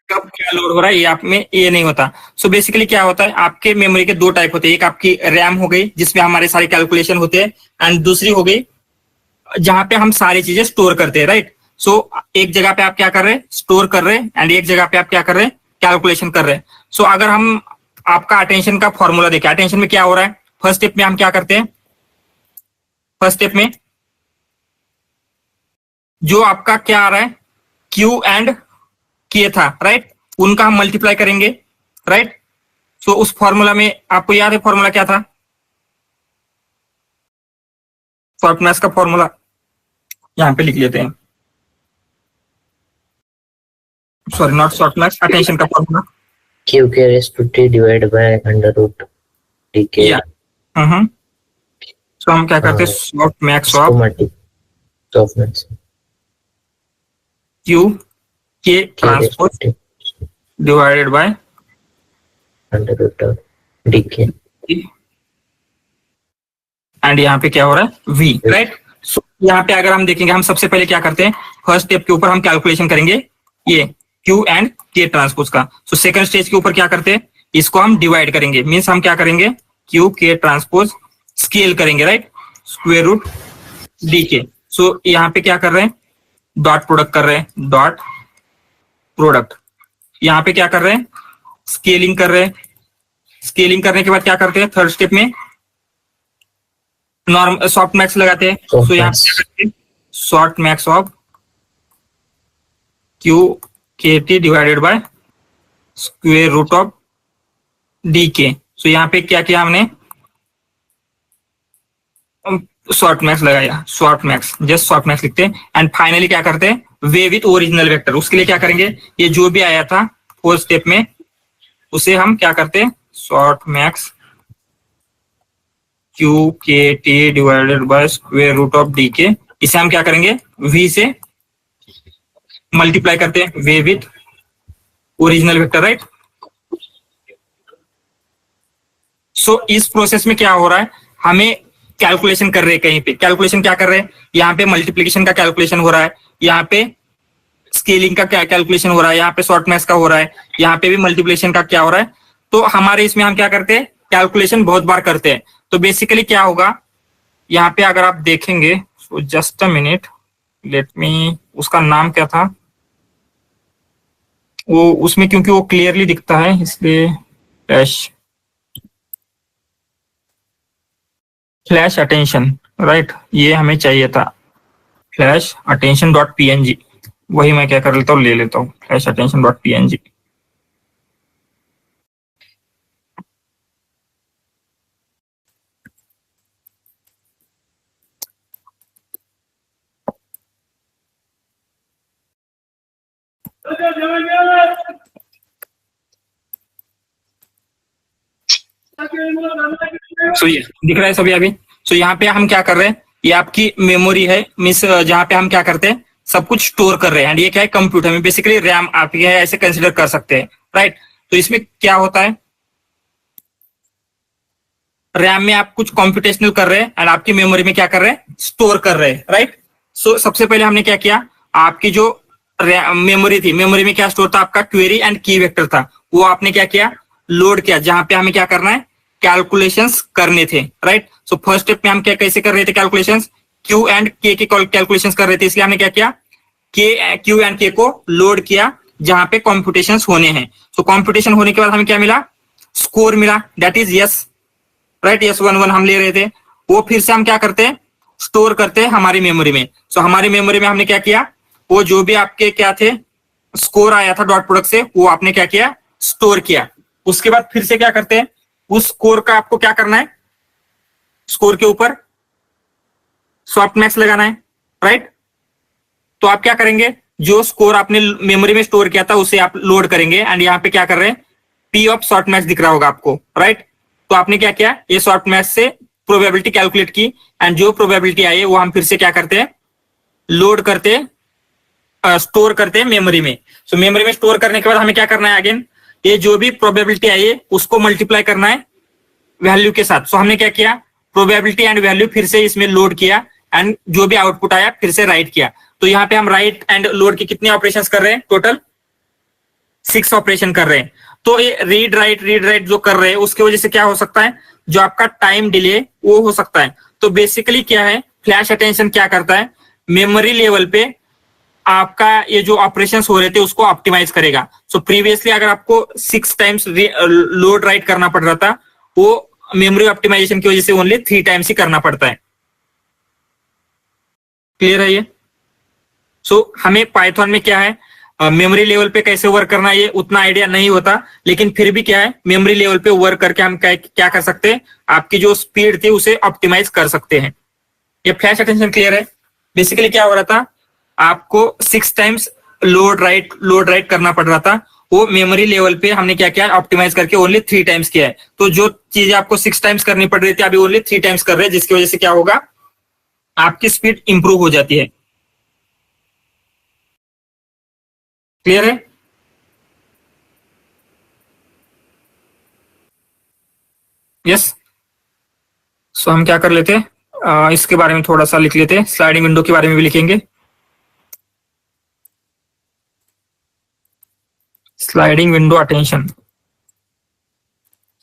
कब क्या लोड हो रहा है ये आप में ये नहीं होता। सो बेसिकली क्या होता है, आपके मेमोरी के 2 टाइप होते हैं, एक आपकी रैम हो गई जिसमें हमारे सारे कैलकुलेशन होते हैं, एंड दूसरी हो गई जहां पे हम सारी चीजें स्टोर करते हैं, राइट। सो एक जगह पे आप क्या कर रहे हैं, स्टोर कर रहे हैं, एंड एक जगह पे आप क्या कर रहे हैं, कैलकुलेशन कर रहे हैं। सो अगर हम आपका अटेंशन का फॉर्मूला देखें, अटेंशन में क्या हो रहा है, फर्स्ट स्टेप में हम क्या करते हैं, फर्स्ट स्टेप में जो आपका क्या आ रहा है, क्यू एंड के था, राइट, उनका हम मल्टीप्लाई करेंगे, राइट। सो उस फॉर्मूला में आपको याद है फॉर्मूला क्या था, शॉर्टनेस का फॉर्मूला, यहाँ पे लिख लेते हैं, सॉरी नॉट सॉफ्टमैक्स, अटेंशन का formula. Q K raise to T divide by under root D के या तो हम क्या करते हैं, सॉफ्टमैक्स इसको ऑफ मल्टी सॉफ्टमैक्स क्यू के K raise to transpose T divided by under root D के एंड यहाँ पे क्या हो रहा है v, राइट। सो यहाँ पे अगर हम देखेंगे, हम सबसे पहले क्या करते हैं, फर्स्ट स्टेप के ऊपर हम कैलकुलेशन करेंगे ये q एंड k ट्रांसपोज का। सो सेकंड स्टेज के ऊपर क्या करते हैं, इसको हम डिवाइड करेंगे, मीन्स हम क्या करेंगे, q k ट्रांसपोज स्केल करेंगे, राइट, स्क्वायर रूट d के। सो यहाँ पे क्या कर रहे हैं, डॉट प्रोडक्ट कर रहे हैं, डॉट प्रोडक्ट। यहाँ पे क्या कर रहे हैं, स्केलिंग कर रहे हैं। स्केलिंग करने के बाद क्या करते हैं, थर्ड स्टेप में नॉर्मल सॉफ्ट मैक्स लगाते हैं। सो यहाँ पे क्या करते हैं, softmax of Q K T divided by square root of D के। सो यहाँ पे क्या किया हमने, शॉर्ट मैक्स लगाया, short max, just short max लिखते हैं। एंड फाइनली क्या करते हैं, वे विथ ओरिजिनल वेक्टर। उसके लिए क्या करेंगे, ये जो भी आया था फोर्थ स्टेप में उसे हम क्या करते हैं, short max Q K T divided by square root of D के, इसे हम क्या करेंगे, v से मल्टीप्लाई करते हैं, way with original vector, right. So इस प्रोसेस में क्या हो रहा है, हमें कैलकुलेशन कर रहे हैं, कहीं पे कैलकुलेशन क्या कर रहे हैं, यहाँ पे मल्टीप्लीकेशन का कैलकुलेशन हो रहा है, यहाँ पे स्केलिंग का क्या कैलकुलेशन हो रहा है, यहाँ पे शॉर्ट मैक्स का हो रहा है, यहाँ पे भी मल्टीप्लीकेशन का क्या हो रहा है। तो हमारे इसमें हम क्या करते हैं, कैलकुलेशन बहुत बार करते हैं। तो बेसिकली क्या होगा, यहाँ पे अगर आप देखेंगे, so just a minute, let me, उसका नाम क्या था वो, उसमें क्योंकि वो क्लियरली दिखता है इसलिए फ्लैश अटेंशन, राइट, ये हमें चाहिए था, फ्लैश अटेंशन डॉट png। वही मैं क्या कर लेता हूँ, ले लेता हूँ फ्लैश अटेंशन डॉट png। सो ये दिख रहा है सभी अभी। सो यहाँ पे हम क्या कर रहे हैं, ये आपकी मेमोरी है, मीन्स जहाँ पे हम क्या करते हैं, सब कुछ स्टोर कर रहे हैं। एंड ये क्या है, कंप्यूटर में बेसिकली रैम आप ये ऐसे कंसिडर कर सकते हैं, राइट। तो इसमें क्या होता है, रैम में आप कुछ कंप्यूटेशनल कर रहे हैं एंड आपकी मेमोरी में क्या कर रहे हैं, स्टोर कर रहे हैं, राइट। सो सबसे पहले हमने क्या किया, आपकी जो मेमोरी थी, मेमोरी में क्या स्टोर था, आपका क्वेरी एंड की वेक्टर था, वो आपने क्या किया, लोड किया, जहां पे हमें क्या करना है, कैलकुलेशंस करने थे, राइट। सो फर्स्ट स्टेप में हम क्या कैसे कर रहे थे कैलकुलेशंस, क्यू एंड के कैलकुलेशंस कर रहे थे, इसलिए हमने क्या किया, क्यू एंड के को लोड किया जहां पे कॉम्प्यूटेशंस होने हैं। सो कॉम्प्यूटेशन होने के बाद हमें क्या मिला, स्कोर मिला, that is yes, right, yes 11 हम ले रहे थे। वो फिर से हम क्या करते हैं, स्टोर करते हैं हमारी मेमोरी में। सो हमारी मेमोरी में हमने क्या किया, वो जो भी आपके क्या थे स्कोर आया था डॉट प्रोडक्ट से, वो आपने क्या किया, स्टोर किया। उसके बाद फिर से क्या करते हैं, उस स्कोर का आपको क्या करना है, स्कोर के ऊपर सॉफ्ट मैक्स लगाना है, राइट। तो आप क्या करेंगे, जो स्कोर आपने मेमोरी में स्टोर किया था उसे आप लोड करेंगे एंड यहाँ पे क्या कर रहे हैं, पी ऑफ सॉफ्ट मैक्स दिख रहा होगा आपको, राइट। तो आपने क्या किया, ये सॉफ्ट मैक्स से प्रोबेबिलिटी कैलकुलेट की एंड जो प्रोबेबिलिटी आई है वो हम फिर से क्या करते हैं, लोड करते हैं, स्टोर करते हैं मेमोरी में। सो मेमोरी में स्टोर करने के बाद हमें क्या करना है, अगेन ये जो भी प्रोबेबिलिटी आई है उसको मल्टीप्लाई करना है वैल्यू के साथ। सो हमने क्या किया, प्रोबेबिलिटी एंड वैल्यू फिर से इसमें लोड किया एंड जो भी आउटपुट आया फिर से राइट किया। तो यहाँ पे हम राइट एंड लोड के कितने ऑपरेशंस कर रहे हैं, टोटल 6 ऑपरेशन कर रहे हैं। तो ये रीड राइट जो कर रहे हैं उसकी वजह से क्या हो सकता है, जो आपका टाइम डिले वो हो सकता है। तो बेसिकली क्या है, फ्लैश अटेंशन क्या करता है, मेमोरी लेवल पे आपका ये जो ऑपरेशंस हो रहे थे उसको ऑप्टिमाइज करेगा। सो प्रीवियसली अगर आपको 6 टाइम्स लोड राइट करना पड़ रहा था, वो मेमोरी ऑप्टिमाइजेशन की वजह से ओनली 3 टाइम्स ही करना पड़ता है। क्लियर है ये। सो हमें पाइथन में क्या है, मेमोरी लेवल पे कैसे वर्क करना है ये उतना आइडिया नहीं होता, लेकिन फिर भी क्या है, मेमोरी लेवल पे वर्क करके हम क्या कर सकते हैं, आपकी जो स्पीड थी उसे ऑप्टिमाइज कर सकते हैं। ये फ्लैश अटेंशन क्लियर है। बेसिकली क्या हो रहा था, आपको 6 टाइम्स लोड राइट करना पड़ रहा था। वो मेमोरी लेवल पे हमने क्या किया, ऑप्टिमाइज करके ओनली 3 टाइम्स किया है। तो जो चीज आपको 6 टाइम्स करनी पड़ रही थी, अभी ओनली 3 टाइम्स कर रहे हैं, जिसकी वजह से क्या होगा, आपकी स्पीड इंप्रूव हो जाती है। क्लियर है? यस। सो हम क्या कर लेते हैं, इसके बारे में थोड़ा सा लिख लेते हैं, स्लाइडिंग विंडो के बारे में भी लिखेंगे। Sliding window attention.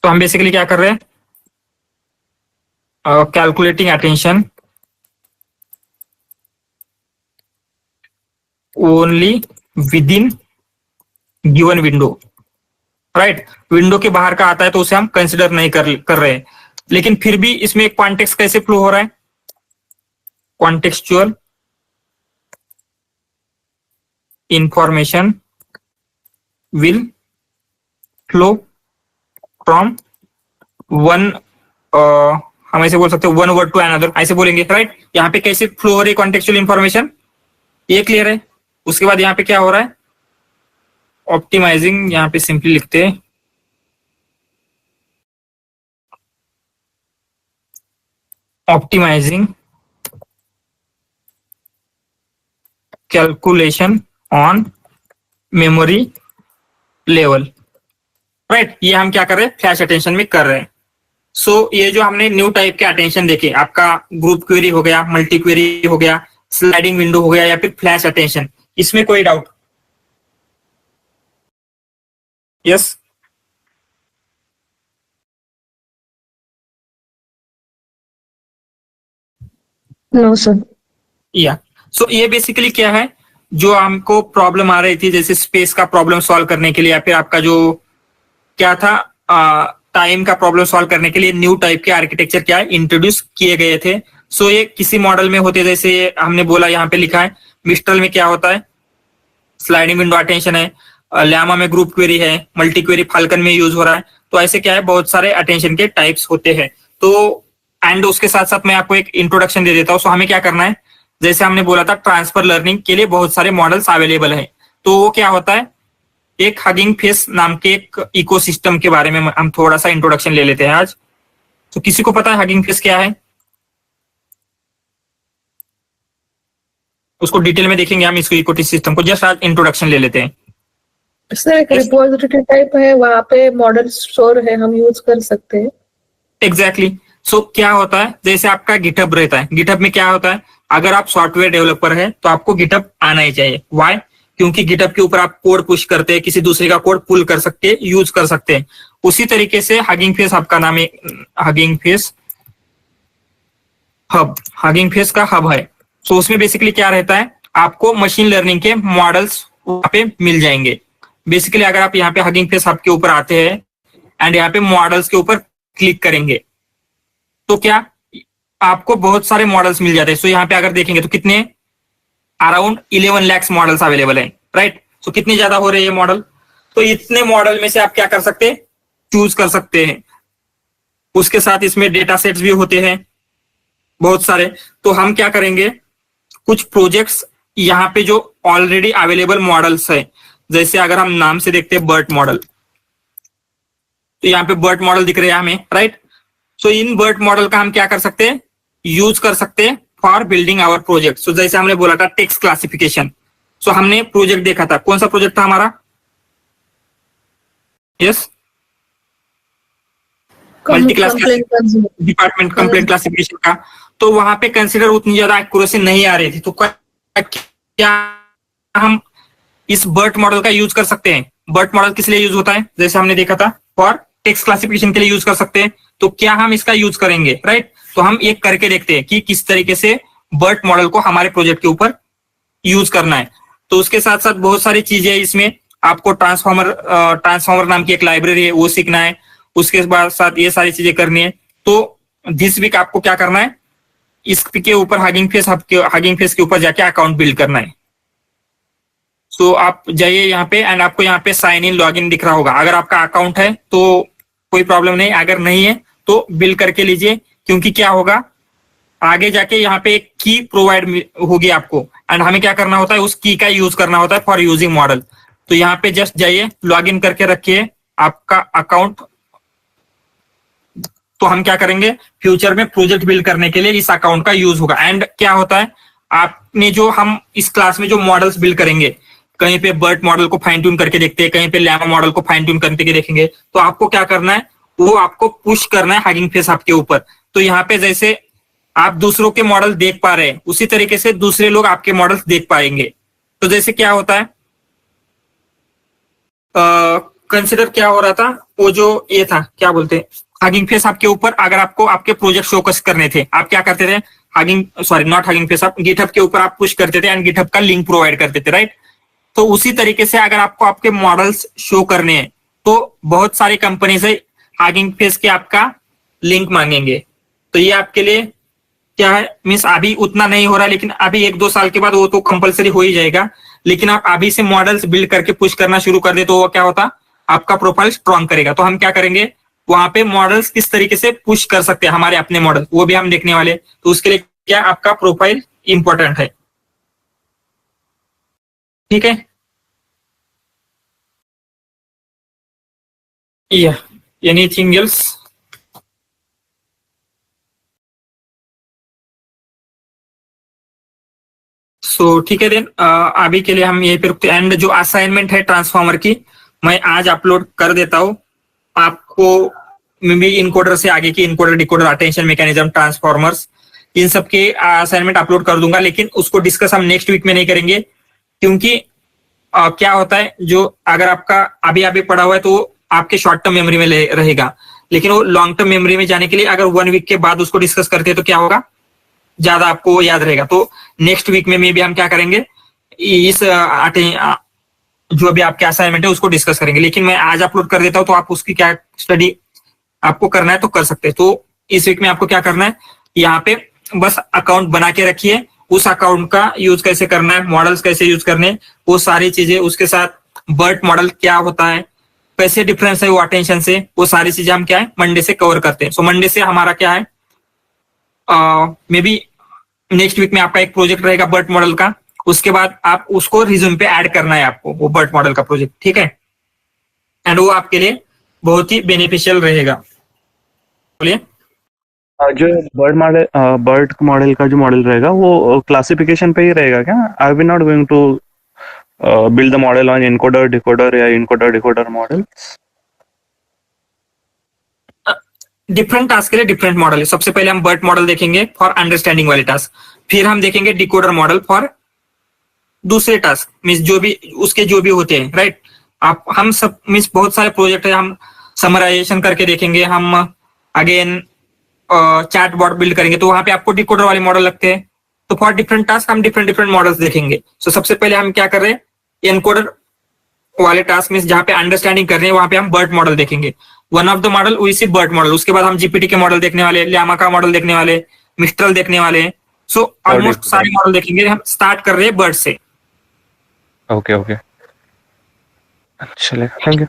तो हम बेसिकली क्या कर रहे हैं, calculating attention only with in given window, right. Window के बाहर का आता है तो उसे हम कंसिडर नहीं कर रहे हैं। लेकिन फिर भी इसमें कॉन्टेक्स्ट कैसे फ्लो हो रहा है, contextual information will flow from one, हम ऐसे बोल सकते हैं, वन वर्ड टू अनदर, ऐसे बोलेंगे, राइट। यहाँ पे कैसे फ्लो हो रही है कॉन्टेक्चुअल इंफॉर्मेशन, ये क्लियर है। उसके बाद यहाँ पे क्या हो रहा है, ऑप्टिमाइजिंग, यहाँ पे सिंपली लिखते हैं optimising calculation on memory level, right. ये हम क्या कर रहे हैं, फ्लैश अटेंशन में कर रहे हैं। सो ये जो हमने न्यू टाइप के अटेंशन देखे, आपका ग्रुप क्वेरी हो गया, मल्टी क्वेरी हो गया, स्लाइडिंग विंडो हो गया, या फिर फ्लैश अटेंशन, इसमें कोई डाउट? यस। No sir. या सो ये बेसिकली क्या है, जो हमको प्रॉब्लम आ रही थी, जैसे स्पेस का प्रॉब्लम सॉल्व करने के लिए, या फिर आपका जो क्या था, टाइम का प्रॉब्लम सॉल्व करने के लिए न्यू टाइप के आर्किटेक्चर क्या है, इंट्रोड्यूस किए गए थे। सो ये किसी मॉडल में होते, जैसे हमने बोला, यहाँ पे लिखा है मिस्ट्रल में क्या होता है, स्लाइडिंग विंडो अटेंशन है, ल्यामा में ग्रुप क्वेरी है, मल्टी क्वेरी फाल्कन में यूज हो रहा है। तो ऐसे क्या है, बहुत सारे अटेंशन के टाइप्स होते हैं। तो एंड उसके साथ साथ मैं आपको एक इंट्रोडक्शन दे देता हूँ। सो हमें क्या करना है, जैसे हमने बोला था, ट्रांसफर लर्निंग के लिए बहुत सारे मॉडल्स अवेलेबल है। तो वो क्या होता है, एक हगिंग फेस नाम के एक इकोसिस्टम के बारे में हम थोड़ा सा इंट्रोडक्शन ले लेते हैं आज। तो किसी को पता है हगिंग फेस क्या है? उसको डिटेल में देखेंगे हम, इसको इकोसिस्टम को, जस्ट आज इंट्रोडक्शन ले लेते हैं। सर एक रिपोजिटरी टाइप है, वहाँ पे मॉडल स्टोर है, हम यूज कर सकते हैं। एग्जैक्टली। सो क्या होता है, जैसे आपका गिटहब रहता है, गिटहब में क्या होता है, अगर आप सॉफ्टवेयर डेवलपर है तो आपको गिटहब आना ही चाहिए। व्हाई? क्योंकि गिटहब के ऊपर आप कोड पुश करते हैं, किसी दूसरे का कोड पुल कर सकते हैं, यूज कर सकते हैं। उसी तरीके से हगिंग फेस, आपका नाम है hugging face hub, hugging face का हब है। सो उसमें बेसिकली क्या रहता है, आपको मशीन लर्निंग के मॉडल्स वहां पे मिल जाएंगे। बेसिकली अगर आप यहाँ पे हगिंग फेस हब के ऊपर आते हैं एंड यहाँ पे मॉडल्स के ऊपर क्लिक करेंगे, तो क्या आपको बहुत सारे मॉडल्स मिल जाते हैं। सो यहाँ पे अगर देखेंगे तो कितने, अराउंड 11 लाख मॉडल्स अवेलेबल है, राइट। सो कितने ज्यादा हो रहे हैं ये मॉडल, तो इतने मॉडल में से आप क्या कर सकते हैं, चूज कर सकते हैं। उसके साथ इसमें डेटा सेट्स भी होते हैं बहुत सारे। तो हम क्या करेंगे, कुछ प्रोजेक्ट्स यहाँ पे जो ऑलरेडी अवेलेबल मॉडल्स है, जैसे अगर हम नाम से देखते हैं बर्ट मॉडल, तो यहाँ पे बर्ट मॉडल दिख रहे हैं हमें, राइट। सो इन बर्ट मॉडल का हम क्या कर सकते हैं, यूज कर सकते हैं फॉर बिल्डिंग आवर प्रोजेक्ट। सो जैसे हमने बोला था टेक्स्ट क्लासिफिकेशन, सो हमने प्रोजेक्ट देखा था, कौन सा प्रोजेक्ट था हमारा? Yes, multi class department complaint classification का। तो वहां पे कंसिडर उतनी ज्यादा एक्यूरेसी नहीं आ रही थी। तो क्या हम इस बर्ट मॉडल का यूज कर सकते हैं? बर्ट मॉडल किस लिए यूज होता है, जैसे हमने देखा था, फॉर टेक्स्ट क्लासिफिकेशन के लिए यूज कर सकते हैं। तो क्या हम इसका यूज करेंगे, राइट। तो हम एक करके देखते हैं कि किस तरीके से बर्ट मॉडल को हमारे प्रोजेक्ट के ऊपर यूज करना है। तो उसके साथ साथ बहुत सारी चीजें है इसमें, आपको ट्रांसफॉर्मर नाम की एक लाइब्रेरी है, वो सीखना है। उसके बाद साथ ये सारी चीजें करनी है। तो दिस वीक आपको क्या करना है, इसके ऊपर हगिंग फेस के ऊपर जाके अकाउंट बिल्ड करना है। सो आप जाइए यहाँ पे एंड आपको यहाँ पे साइन इन लॉग इन दिख रहा होगा। अगर आपका अकाउंट है तो कोई प्रॉब्लम नहीं, अगर नहीं है तो बिल्ड करके लीजिए। क्योंकि क्या होगा, आगे जाके यहाँ पे एक की प्रोवाइड होगी आपको, एंड हमें क्या करना होता है, उस की का यूज करना होता है फॉर यूजिंग मॉडल। तो यहाँ पे जस्ट जाइए, लॉग इन करके रखिए आपका अकाउंट। तो हम क्या करेंगे, फ्यूचर में प्रोजेक्ट बिल्ड करने के लिए इस अकाउंट का यूज होगा। एंड क्या होता है, आपने जो हम इस क्लास में जो मॉडल्स बिल्ड करेंगे, कहीं पे बर्ट मॉडल को फाइन ट्यून करके देखते हैं, कहीं पे लैमा मॉडल को फाइन ट्यून करके देखेंगे। तो आपको क्या करना है, वो आपको पुश करना है हगिंग फेस आपके ऊपर। तो यहाँ पे जैसे आप दूसरों के मॉडल देख पा रहे हैं, उसी तरीके से दूसरे लोग आपके मॉडल्स देख पाएंगे। तो जैसे क्या होता है, कंसिडर क्या हो रहा था, वो जो ये था, क्या बोलते हैं, हगिंग फेस आपके ऊपर। अगर आपको आपके प्रोजेक्ट शोकस करने थे, आप क्या करते थे, नॉट हगिंग फेस, आप गिटहब के ऊपर आप पुश करते थे एंड गिटहब का लिंक प्रोवाइड करते थे, राइट। तो उसी तरीके से अगर आपको आपके मॉडल्स शो करने हैं, तो बहुत सारी कंपनी से हगिंग फेस के आपका लिंक मांगेंगे। तो ये आपके लिए क्या है, मीन्स अभी उतना नहीं हो रहा, लेकिन अभी 1-2 साल के बाद वो तो कंपलसरी हो ही जाएगा। लेकिन आप अभी से मॉडल्स बिल्ड करके पुश करना शुरू कर दे, तो वो क्या होता, आपका प्रोफाइल स्ट्रॉन्ग करेगा। तो हम क्या करेंगे, वहां पे मॉडल्स किस तरीके से पुश कर सकते हैं, हमारे अपने मॉडल, वो भी हम देखने वाले। तो उसके लिए क्या, आपका प्रोफाइल इंपॉर्टेंट है, ठीक है। Anything else? सो ठीक है देन, अभी के लिए हम यही पे रुकते हैं। एंड जो असाइनमेंट है ट्रांसफॉर्मर की, मैं आज अपलोड कर देता हूँ आपको। मैं भी इनकोडर से आगे की encoder, decoder, attention mechanism, transformers, इन सब के असाइनमेंट अपलोड कर दूंगा। लेकिन उसको डिस्कस हम नेक्स्ट वीक में नहीं करेंगे, क्योंकि क्या होता है, जो अगर आपका अभी अभी पढ़ा हुआ है तो आपके शॉर्ट टर्म मेमोरी में रहेगा, लेकिन वो लॉन्ग टर्म मेमोरी में जाने के लिए अगर 1 वीक के बाद उसको डिस्कस करते हैं तो क्या होगा, ज्यादा आपको याद रहेगा। तो नेक्स्ट वीक में भी हम क्या करेंगे, इस जो भी आपके असाइनमेंट है उसको डिस्कस करेंगे। लेकिन मैं आज अपलोड कर देता हूँ, तो आप उसकी क्या स्टडी आपको करना है तो कर सकते हैं। तो इस वीक में आपको क्या करना है, यहाँ पे बस अकाउंट बना के रखिए, उस अकाउंट का यूज कैसे करना है, मॉडल्स कैसे यूज करने, वो सारी चीजें, उसके साथ बर्ट मॉडल क्या होता है, कैसे डिफरेंस है वो अटेंशन से, वो सारी चीजें हम क्या है मंडे से कवर करते हैं। सो मंडे से हमारा क्या है, मे बी नेक्स्ट वीक में आपका एक प्रोजेक्ट रहेगा बर्ट मॉडल का, उसके बाद आप उसको रिज्यूम पे ऐड करना है आपको, वो बर्ट मॉडल का प्रोजेक्ट, ठीक है। एंड वो आपके लिए बहुत ही बेनिफिशियल रहेगा। बोलिए। जो बर्ड मॉडल का जो मॉडल रहेगा वो क्लासिफिकेशन पे ही रहेगा क्या? I will not going to build the model on encoder decoder या encoder decoder model. Different task के लिए डिफरेंट मॉडल है। सबसे पहले हम बर्ट मॉडल देखेंगे फॉर अंडरस्टैंडिंग वाले टास्क, फिर हम देखेंगे डिकोडर मॉडल फॉर दूसरे टास्क, मीन्स जो भी उसके जो भी होते हैं, राइट। आप हम सब मीन्स बहुत सारे प्रोजेक्ट है, हम समराइजेशन करके देखेंगे, हम अगेन चैट बॉट बिल्ड करेंगे, तो वहां पे आपको डिकोडर वाले मॉडल लगते हैं। तो फॉर डिफरेंट टास्क हम डिफरेंट मॉडल्स देखेंगे। सो सबसे पहले हम क्या कर रहे हैं, एनकोडर वाले टास्क में जहां पे अंडरस्टैंडिंग कर रहे हैं, वहां पे हम बर्ट मॉडल देखेंगे। One of the model we see BERT model. उसके बाद हम जीपीटी के मॉडल देखने वाले, ल्यामा का मॉडल देखने वाले, मिस्ट्रल देखने वाले। सो ऑलमोस्ट सारे मॉडल देखेंगे। हम स्टार्ट कर रहे हैं बर्ट से। ओके चलिए, थैंक यू।